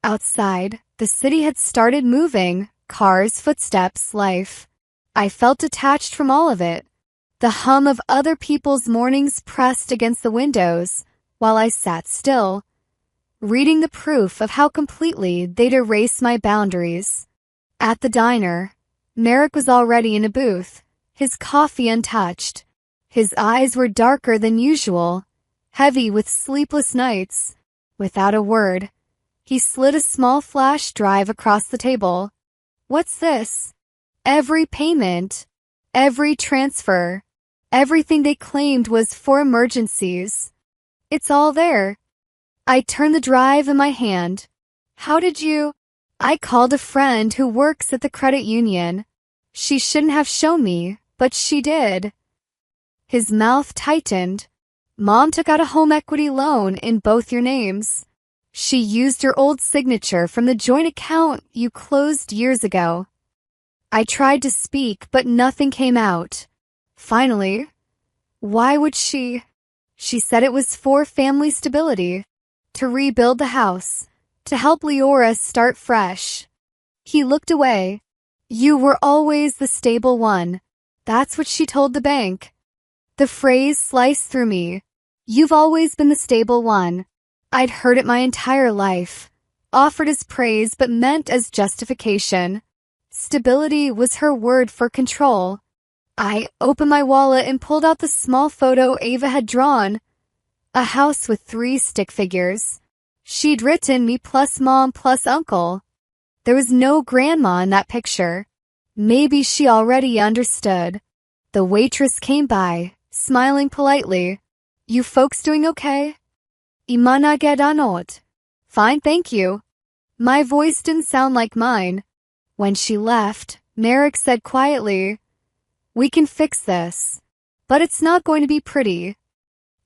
Outside, the city had started moving, cars, footsteps, life. I felt detached from all of it. The hum of other people's mornings pressed against the windows while I sat still, reading the proof of how completely they'd erased my boundaries. At the diner, Merrick was already in a booth, his coffee untouched. His eyes were darker than usual, heavy with sleepless nights. Without a word, he slid a small flash drive across the table. What's this? Every payment, every transfer, everything they claimed was for emergencies. It's all there. I turned the drive in my hand. How did you? I called a friend who works at the credit union. She shouldn't have shown me, but she did. His mouth tightened. Mom took out a home equity loan in both your names. She used your old signature from the joint account you closed years ago. I tried to speak, but nothing came out. Finally, why would she? She said it was for family stability, to rebuild the house, to help Leora start fresh. He looked away. You were always the stable one. That's what she told the bank. The phrase sliced through me. You've always been the stable one. I'd heard it my entire life, offered as praise but meant as justification. Stability was her word for control. I opened my wallet and pulled out the small photo Ava had drawn. A house with 3 stick figures. She'd written me plus mom plus uncle. There was no grandma in that picture. Maybe she already understood. The waitress came by, smiling politely. You folks doing okay? Imana gedanot. Fine, thank you. My voice didn't sound like mine. When she left, Merrick said quietly, "We can fix this. But it's not going to be pretty."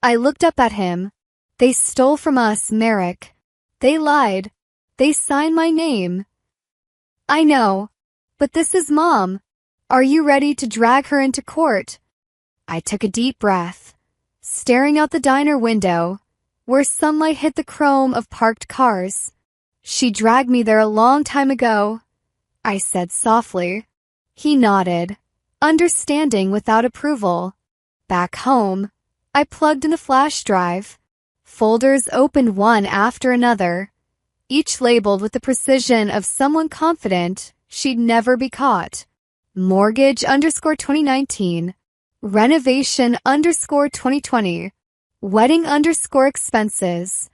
I looked up at him. "They stole from us, Merrick. They lied. They signed my name." "I know. But this is Mom. Are you ready to drag her into court?" I took a deep breath, staring out the diner window, where sunlight hit the chrome of parked cars. "She dragged me there a long time ago," I said softly. He nodded, understanding without approval. Back home, I plugged in a flash drive. Folders opened one after another, each labeled with the precision of someone confident she'd never be caught. Mortgage _2019. Renovation _2020. Wedding _expenses.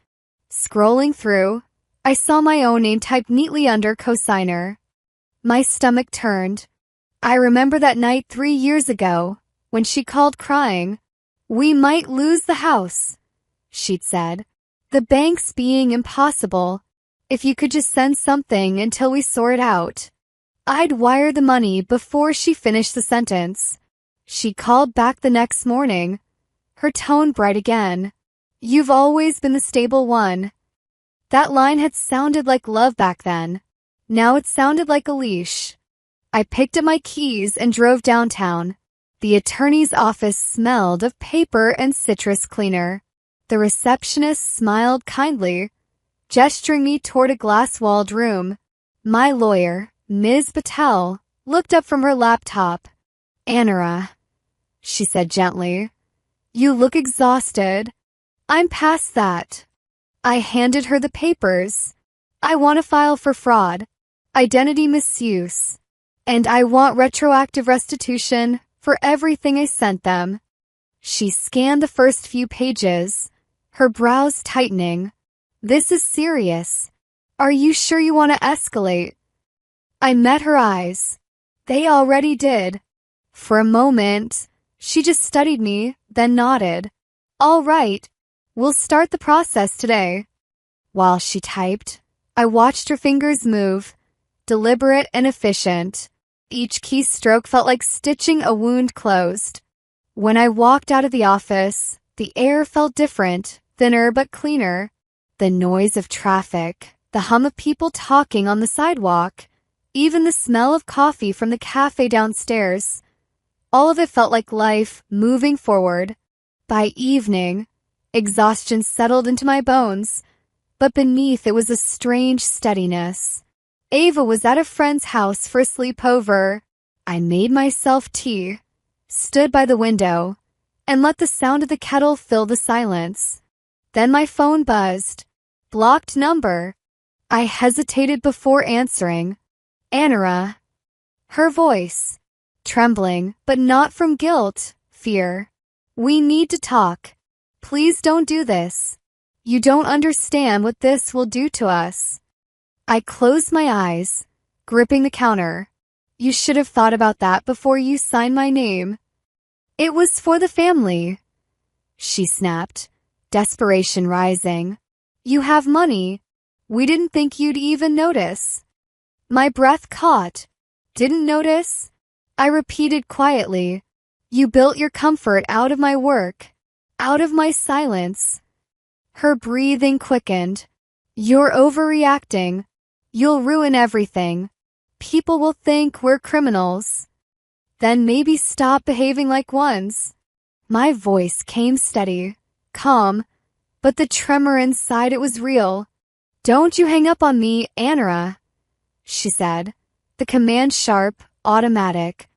Scrolling through, I saw my own name typed neatly under cosigner. My stomach turned. I remember that night 3 years ago, when she called crying. "We might lose the house," she'd said. "The bank's being impossible. If you could just send something until we sort it out." I'd wire the money before she finished the sentence. She called back the next morning, her tone bright again. "You've always been the stable one." That line had sounded like love back then. Now it sounded like a leash. I picked up my keys and drove downtown. The attorney's office smelled of paper and citrus cleaner. The receptionist smiled kindly, gesturing me toward a glass-walled room. My lawyer, Ms. Patel, looked up from her laptop. "Anara," she said gently, "you look exhausted." "I'm past that." I handed her the papers. "I want to file for fraud, identity misuse, and I want retroactive restitution for everything I sent them." She scanned the first few pages, her brows tightening. "This is serious. Are you sure you want to escalate?" I met her eyes. They already did. For a moment, she just studied me, then nodded. "All right, we'll start the process today." While she typed, I watched her fingers move, deliberate and efficient. Each keystroke felt like stitching a wound closed. When I walked out of the office, the air felt different, thinner but cleaner. The noise of traffic, the hum of people talking on the sidewalk, even the smell of coffee from the cafe downstairs. All of it felt like life moving forward. By evening, exhaustion settled into my bones, but beneath it was a strange steadiness. Ava was at a friend's house for a sleepover. I made myself tea, stood by the window, and let the sound of the kettle fill the silence. Then my phone buzzed. Blocked number. I hesitated before answering. "Anara." Her voice, trembling, but not from guilt, fear. "We need to talk. Please don't do this. You don't understand what this will do to us." I closed my eyes, gripping the counter. "You should have thought about that before you signed my name." "It was for the family," she snapped, desperation rising. "You have money. We didn't think you'd even notice." My breath caught. "Didn't notice?" I repeated quietly. "You built your comfort out of my work, out of my silence." Her breathing quickened. "You're overreacting. You'll ruin everything. People will think we're criminals. Then maybe stop behaving like ones." My voice came steady, calm, but the tremor inside it was real. "Don't you hang up on me, Anara," she said, the command sharp, automatic.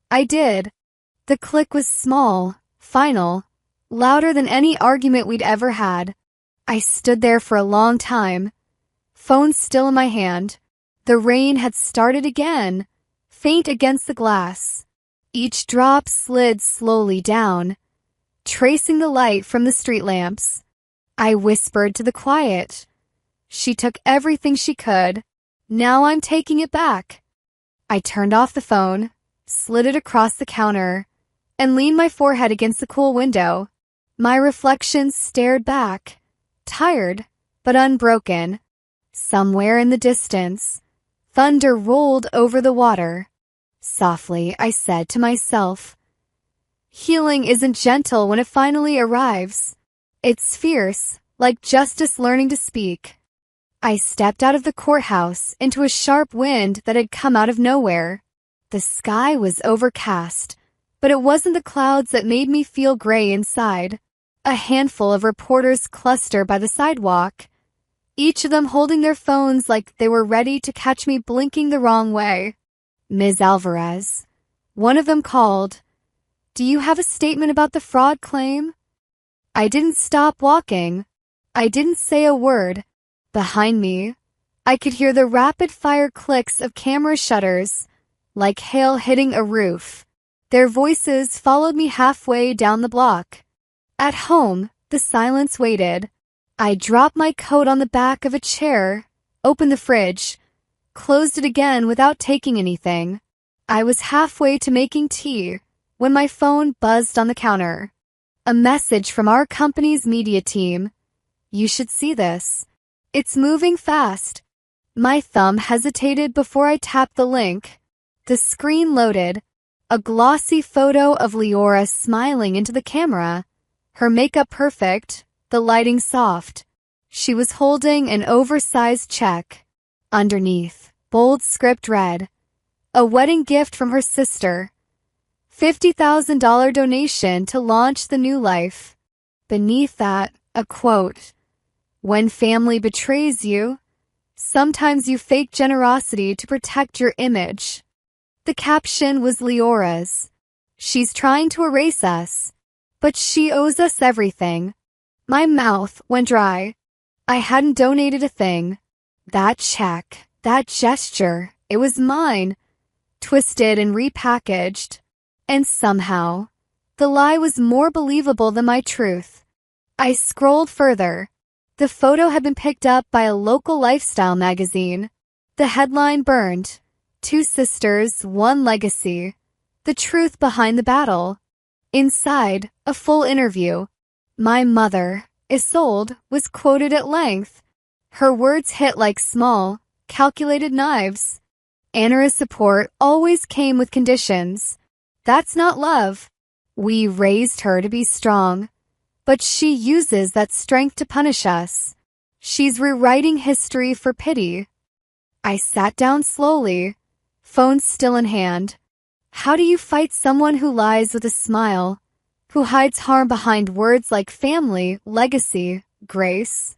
I did. The click was small, final, louder than any argument we'd ever had. I stood there for a long time, phone still in my hand. The rain had started again, faint against the glass. Each drop slid slowly down, tracing the light from the street lamps. I whispered to the quiet. She took everything she could. Now I'm taking it back. I turned off the phone, slid it across the counter, and leaned my forehead against the cool window. My reflection stared back, tired but unbroken. Somewhere in the distance, thunder rolled over the water. Softly, I said to myself, healing isn't gentle when it finally arrives. It's fierce, like justice learning to speak. I stepped out of the courthouse into a sharp wind that had come out of nowhere. The sky was overcast, but it wasn't the clouds that made me feel gray inside. A handful of reporters clustered by the sidewalk, each of them holding their phones like they were ready to catch me blinking the wrong way. Ms. Alvarez, one of them called. Do you have a statement about the fraud claim? I didn't stop walking. I didn't say a word. Behind me, I could hear the rapid-fire clicks of camera shutters, like hail hitting a roof. Their voices followed me halfway down the block. At home, the silence waited. I dropped my coat on the back of a chair, opened the fridge, closed it again without taking anything. I was halfway to making tea when my phone buzzed on the counter. A message from our company's media team. You should see this. It's moving fast. My thumb hesitated before I tapped the link. The screen loaded. A glossy photo of Leora smiling into the camera. Her makeup perfect, the lighting soft. She was holding an oversized check. Underneath, bold script read, a wedding gift from her sister. $50,000 donation to launch the new life. Beneath that, a quote. When family betrays you, sometimes you fake generosity to protect your image. The caption was Leora's. She's trying to erase us, but she owes us everything. My mouth went dry. I hadn't donated a thing. That check, that gesture, it was mine, twisted and repackaged. And somehow, the lie was more believable than my truth. I scrolled further. The photo had been picked up by a local lifestyle magazine. The headline burned. 2 sisters, 1 legacy. The truth behind the battle. Inside, a full interview. My mother, Isolde, was quoted at length. Her words hit like small, calculated knives. Anara's support always came with conditions. That's not love. We raised her to be strong. But she uses that strength to punish us. She's rewriting history for pity. I sat down slowly, phone still in hand. How do you fight someone who lies with a smile, who hides harm behind words like family, legacy, grace?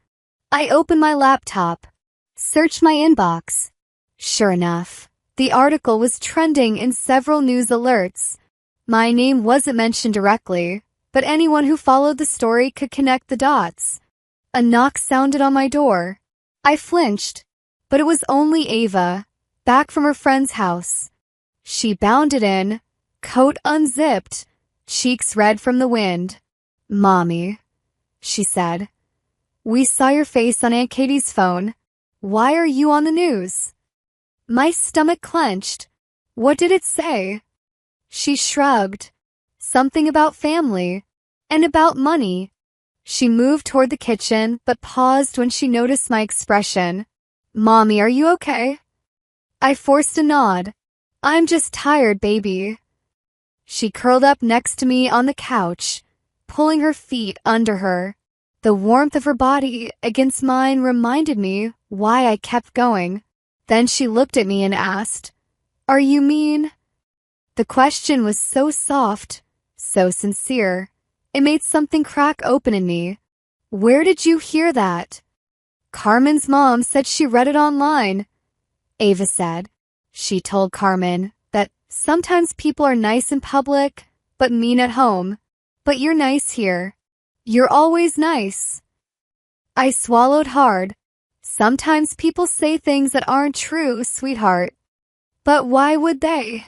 I opened my laptop, searched my inbox. Sure enough, the article was trending in several news alerts. My name wasn't mentioned directly, but anyone who followed the story could connect the dots. A knock sounded on my door. I flinched, but it was only Ava, back from her friend's house. She bounded in, coat unzipped, cheeks red from the wind. Mommy, she said, we saw your face on Aunt Katie's phone. Why are you on the news? My stomach clenched. What did it say? She shrugged. Something about family, and about money. She moved toward the kitchen, but paused when she noticed my expression. Mommy, are you okay? I forced a nod. I'm just tired, baby. She curled up next to me on the couch, pulling her feet under her. The warmth of her body against mine reminded me why I kept going. Then she looked at me and asked, Are you mean? The question was so soft, so sincere. It made something crack open in me. Where did you hear that? Carmen's mom said she read it online. Ava said. She told Carmen that sometimes people are nice in public, but mean at home. But you're nice here. You're always nice. I swallowed hard. Sometimes people say things that aren't true, sweetheart. But why would they?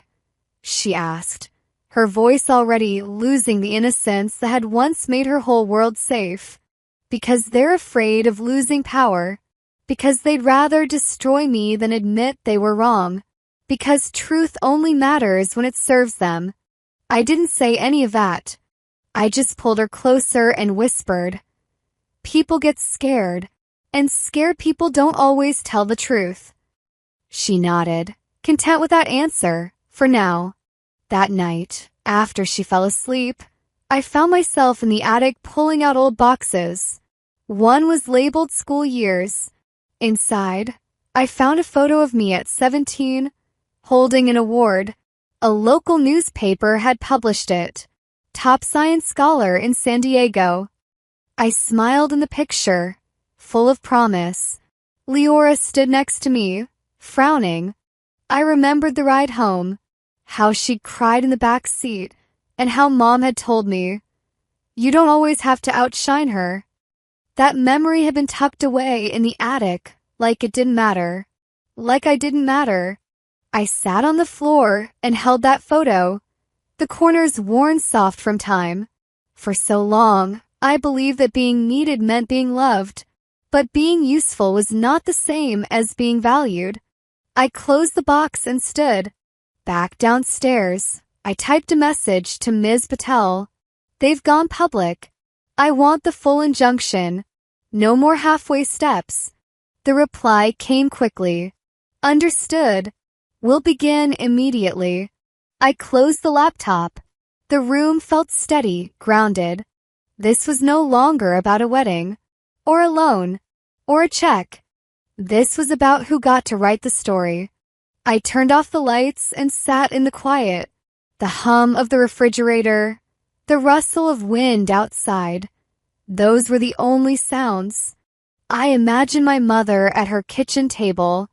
She asked, her voice already losing the innocence that had once made her whole world safe. Because they're afraid of losing power. Because they'd rather destroy me than admit they were wrong. Because truth only matters when it serves them. I didn't say any of that. I just pulled her closer and whispered, People get scared. and scared people don't always tell the truth. She nodded, content with that answer, for now. That night, after she fell asleep, I found myself in the attic pulling out old boxes. One was labeled school years. Inside, I found a photo of me at 17, holding an award. A local newspaper had published it. Top science scholar in San Diego. I smiled in the picture, full of promise. Leora stood next to me, frowning. I remembered the ride home, how she'd cried in the back seat, and how Mom had told me, "You don't always have to outshine her." That memory had been tucked away in the attic, like it didn't matter. Like I didn't matter. I sat on the floor and held that photo, the corners worn soft from time. For so long, I believed that being needed meant being loved, but being useful was not the same as being valued. I closed the box and stood. Back downstairs, I typed a message to Ms. Patel. "They've gone public. I want the full injunction. No more halfway steps." The reply came quickly. "Understood. We'll begin immediately." I closed the laptop. The room felt steady, grounded. This was no longer about a wedding, or a loan, or a check. This was about who got to write the story. I turned off the lights and sat in the quiet. The hum of the refrigerator, the rustle of wind outside. Those were the only sounds. I imagined my mother at her kitchen table,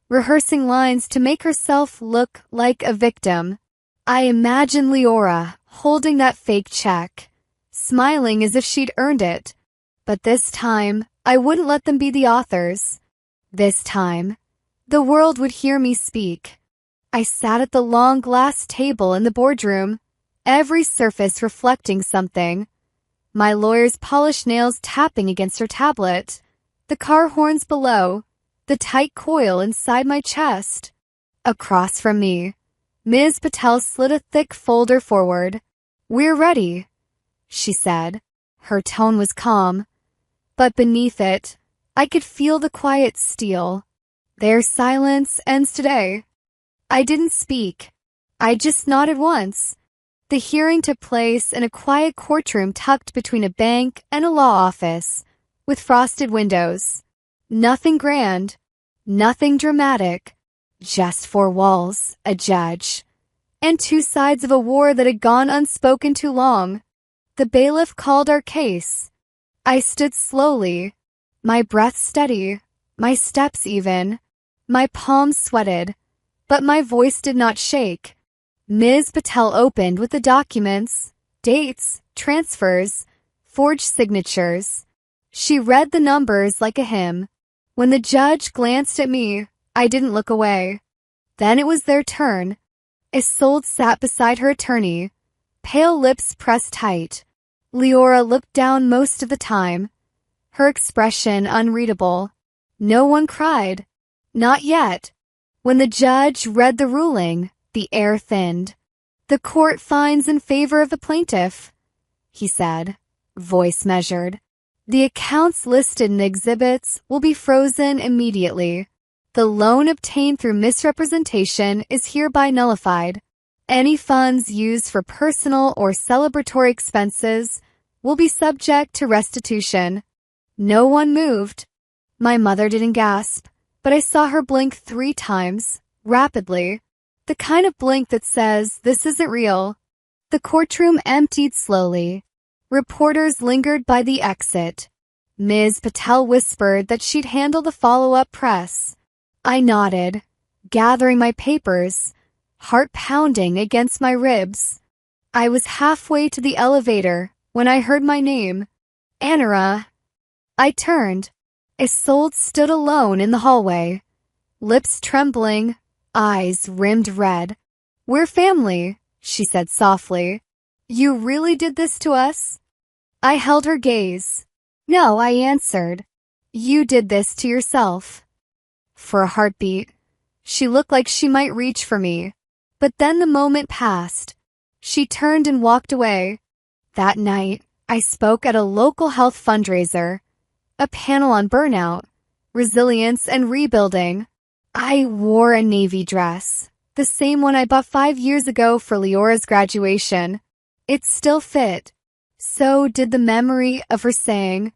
rehearsing lines to make herself look like a victim. I imagined Leora holding that fake check, smiling as if she'd earned it. But this time, I wouldn't let them be the authors. This time, the world would hear me speak. I sat at the long glass table in the boardroom, every surface reflecting something. My lawyer's polished nails tapping against her tablet, the car horns below, the tight coil inside my chest. Across from me, Ms. Patel slid a thick folder forward. "We're ready," she said. Her tone was calm, but beneath it, I could feel the quiet steel. Their silence ends today. I didn't speak. I just nodded once. The hearing took place in a quiet courtroom tucked between a bank and a law office, with frosted windows. Nothing grand, nothing dramatic, just four walls, a judge, and two sides of a war that had gone unspoken too long. The bailiff called our case. I stood slowly, my breath steady, my steps even. My palms sweated, but my voice did not shake. Ms. Patel opened with the documents, dates, transfers, forged signatures. She read the numbers like a hymn. When the judge glanced at me, I didn't look away. Then it was their turn. Isolde sat beside her attorney, pale lips pressed tight. Leora looked down most of the time, her expression unreadable. No one cried. Not yet. When the judge read the ruling, the air thinned. "The court finds in favor of the plaintiff," he said, voice measured. "The accounts listed in the exhibits will be frozen immediately. The loan obtained through misrepresentation is hereby nullified. Any funds used for personal or celebratory expenses will be subject to restitution." No one moved. My mother didn't gasp, but I saw her blink 3 times, rapidly. The kind of blink that says, "This isn't real." The courtroom emptied slowly. Reporters lingered by the exit. Ms. Patel whispered that she'd handle the follow-up press. I nodded, gathering my papers, heart pounding against my ribs. I was halfway to the elevator when I heard my name. "Anara." I turned. Isolde stood alone in the hallway, lips trembling, eyes rimmed red. "We're family," she said softly. "You really did this to us?" I held her gaze. "No," I answered. "You did this to yourself." For a heartbeat, she looked like she might reach for me. But then the moment passed. She turned and walked away. That night, I spoke at a local health fundraiser. a panel on burnout, resilience, and rebuilding. I wore a navy dress, the same one I bought 5 years ago for Leora's graduation. It still fit. So did the memory of her saying,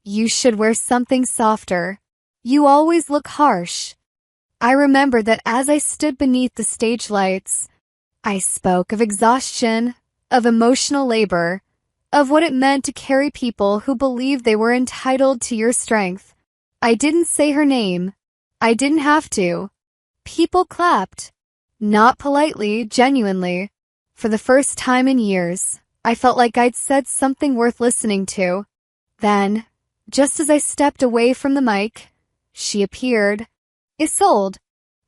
"You should wear something softer. You always look harsh." I remember that as I stood beneath the stage lights, I spoke of exhaustion, of emotional labor, of what it meant to carry people who believed they were entitled to your strength. I didn't say her name. I didn't have to. People clapped. Not politely, genuinely. For the first time in years, I felt like I'd said something worth listening to. Then, just as I stepped away from the mic, she appeared. Isolde.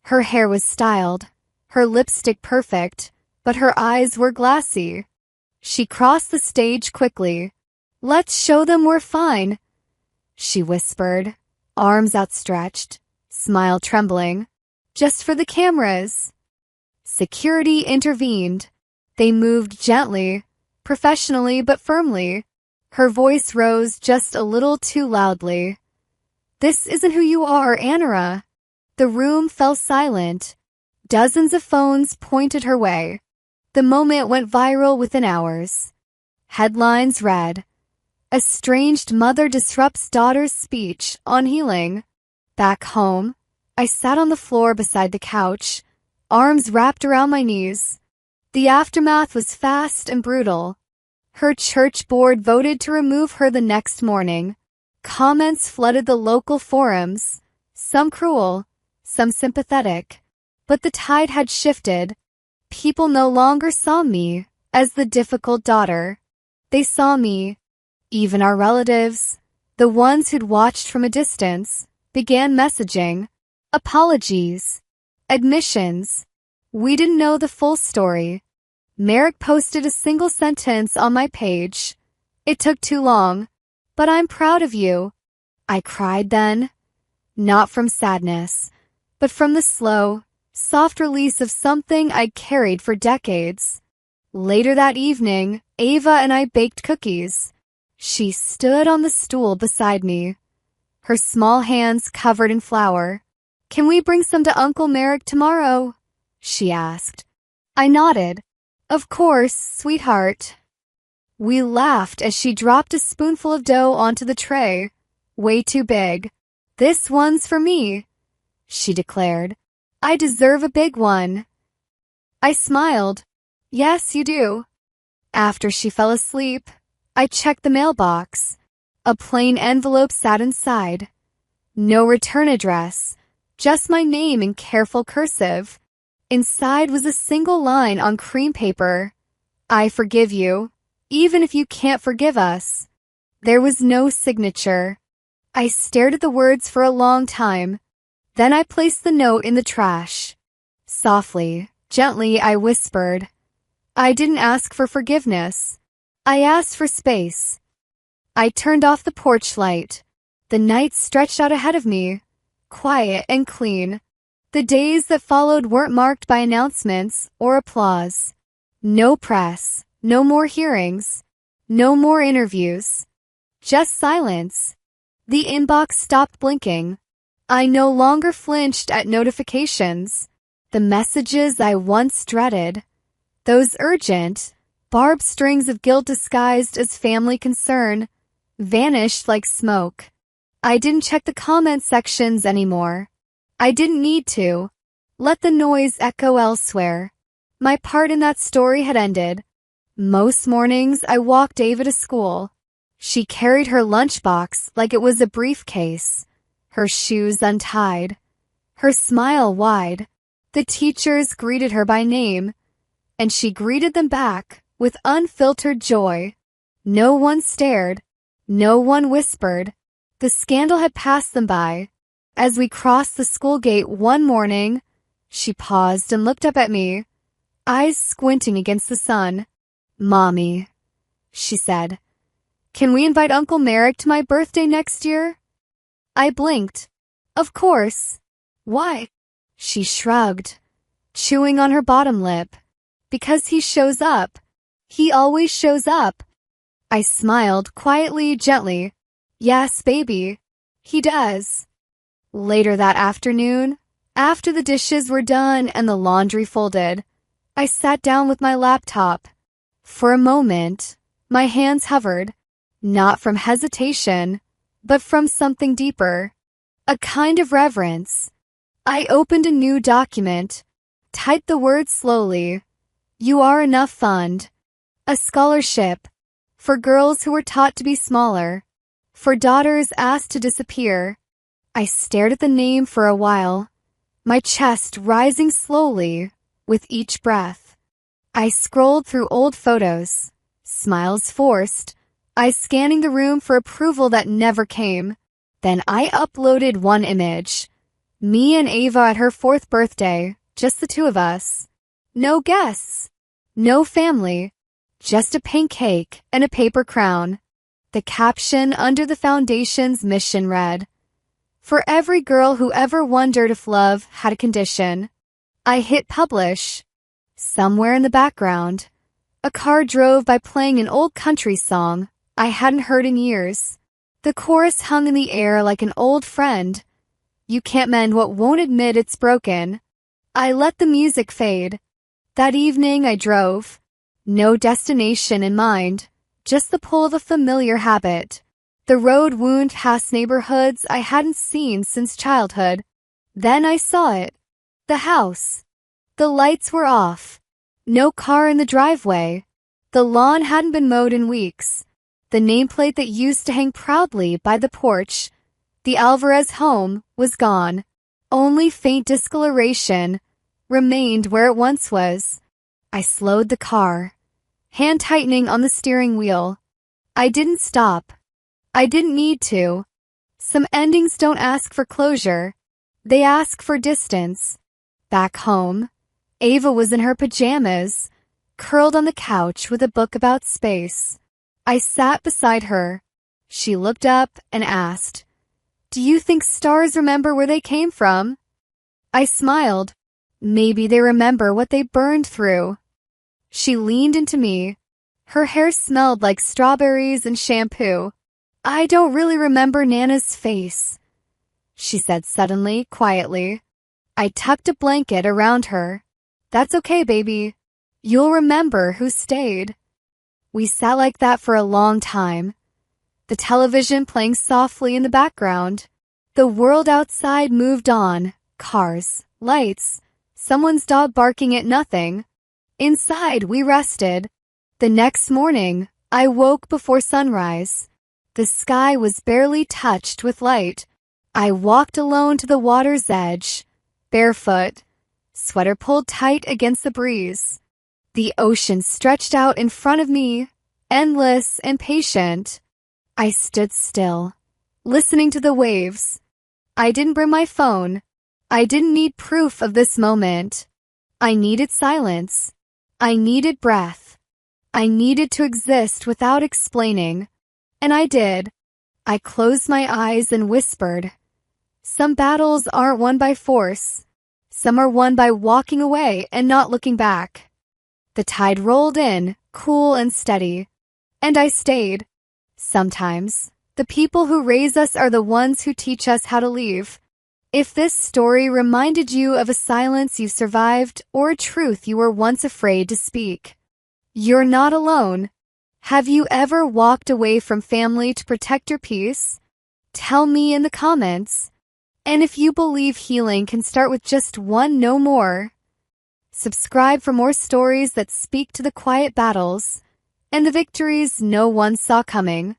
Her hair was styled, her lipstick perfect, but her eyes were glassy. She crossed the stage quickly. "Let's show them we're fine," she whispered, arms outstretched, smile trembling. "Just for the cameras." Security intervened. They moved gently, professionally but firmly. Her voice rose just a little too loudly. "This isn't who you are, Anara." The room fell silent. Dozens of phones pointed her way. The moment went viral within hours. Headlines read, "Estranged mother disrupts daughter's speech on healing." Back home, I sat on the floor beside the couch, arms wrapped around my knees. The aftermath was fast and brutal. Her church board voted to remove her the next morning. Comments flooded the local forums, some cruel, some sympathetic. But the tide had shifted. People no longer saw me as the difficult daughter. They saw me, even our relatives, the ones who'd watched from a distance, began messaging. Apologies. Admissions. We didn't know the full story. Merrick posted a single sentence on my page. "It took too long, but I'm proud of you." I cried then, not from sadness, but from the slow, soft release of something I'd carried for decades. Later that evening, Ava and I baked cookies. She stood on the stool beside me, her small hands covered in flour. "Can we bring some to Uncle Merrick tomorrow?" she asked. I nodded. "Of course, sweetheart." We laughed as she dropped a spoonful of dough onto the tray. "Way too big. This one's for me," she declared. "I deserve a big one." I smiled. "Yes, you do." After she fell asleep, I checked the mailbox. A plain envelope sat inside. No return address, just my name in careful cursive. Inside was a single line on cream paper. "I forgive you, even if you can't forgive us." There was no signature. I stared at the words for a long time. Then I placed the note in the trash. Softly, gently, I whispered, "I didn't ask for forgiveness. I asked for space." I turned off the porch light. The night stretched out ahead of me, quiet and clean. The days that followed weren't marked by announcements or applause. No press, no more hearings, no more interviews. Just silence. The inbox stopped blinking. I no longer flinched at notifications. The messages I once dreaded, those urgent, barbed strings of guilt disguised as family concern, vanished like smoke. I didn't check the comment sections anymore. I didn't need to. Let the noise echo elsewhere. My part in that story had ended. Most mornings I walked Ava to school. She carried her lunchbox like it was a briefcase, her shoes untied, her smile wide. The teachers greeted her by name, and she greeted them back with unfiltered joy. No one stared. No one whispered. The scandal had passed them by. As we crossed the school gate one morning, she paused and looked up at me, eyes squinting against the sun. "Mommy," she said, "can we invite Uncle Merrick to my birthday next year?" I blinked. "Of course." "Why?" She shrugged, chewing on her bottom lip. "Because he shows up. He always shows up." I smiled quietly, gently. Yes, baby. He does. Later that afternoon, after the dishes were done and the laundry folded, I sat down with my laptop. For a moment, my hands hovered, not from hesitation, but from something deeper, a kind of reverence. I opened a new document, typed the words slowly. You Are Enough Fund. A scholarship for girls who were taught to be smaller, for daughters asked to disappear. I stared at the name for a while, my chest rising slowly with each breath. I scrolled through old photos, smiles forced, eyes scanning the room for approval that never came. Then I uploaded one image. Me and Ava at her 4th birthday, just the two of us. No guests, no family, just a pink cake and a paper crown. The caption under the foundation's mission read, "For every girl who ever wondered if love had a condition." I hit publish. Somewhere in the background, a car drove by playing an old country song I hadn't heard in years. The chorus hung in the air like an old friend. You can't mend what won't admit it's broken. I let the music fade. That evening I drove. No destination in mind, just the pull of a familiar habit. The road wound past neighborhoods I hadn't seen since childhood. Then I saw it. The house. The lights were off. No car in the driveway. The lawn hadn't been mowed in weeks. The nameplate that used to hang proudly by the porch, the Alvarez home, was gone. Only faint discoloration remained where it once was. I slowed the car, hand tightening on the steering wheel. I didn't stop. I didn't need to. Some endings don't ask for closure. They ask for distance. Back home, Ava was in her pajamas, curled on the couch with a book about space. I sat beside her. She looked up and asked, "Do you think stars remember where they came from?" I smiled. Maybe they remember what they burned through. She leaned into me. Her hair smelled like strawberries and shampoo. "I don't really remember Nana's face," she said suddenly, quietly. I tucked a blanket around her. "That's okay, baby. You'll remember who stayed." We sat like that for a long time. The television playing softly in the background. The world outside moved on. Cars, lights, someone's dog barking at nothing. Inside, we rested. The next morning, I woke before sunrise. The sky was barely touched with light. I walked alone to the water's edge, barefoot, sweater pulled tight against the breeze. The ocean stretched out in front of me, endless and patient. I stood still, listening to the waves. I didn't bring my phone. I didn't need proof of this moment. I needed silence. I needed breath. I needed to exist without explaining. And I did. I closed my eyes and whispered. Some battles aren't won by force. Some are won by walking away and not looking back. The tide rolled in, cool and steady. And I stayed. Sometimes, the people who raise us are the ones who teach us how to leave. If this story reminded you of a silence you survived or a truth you were once afraid to speak, you're not alone. Have you ever walked away from family to protect your peace? Tell me in the comments. And if you believe healing can start with just one no more, subscribe for more stories that speak to the quiet battles and the victories no one saw coming.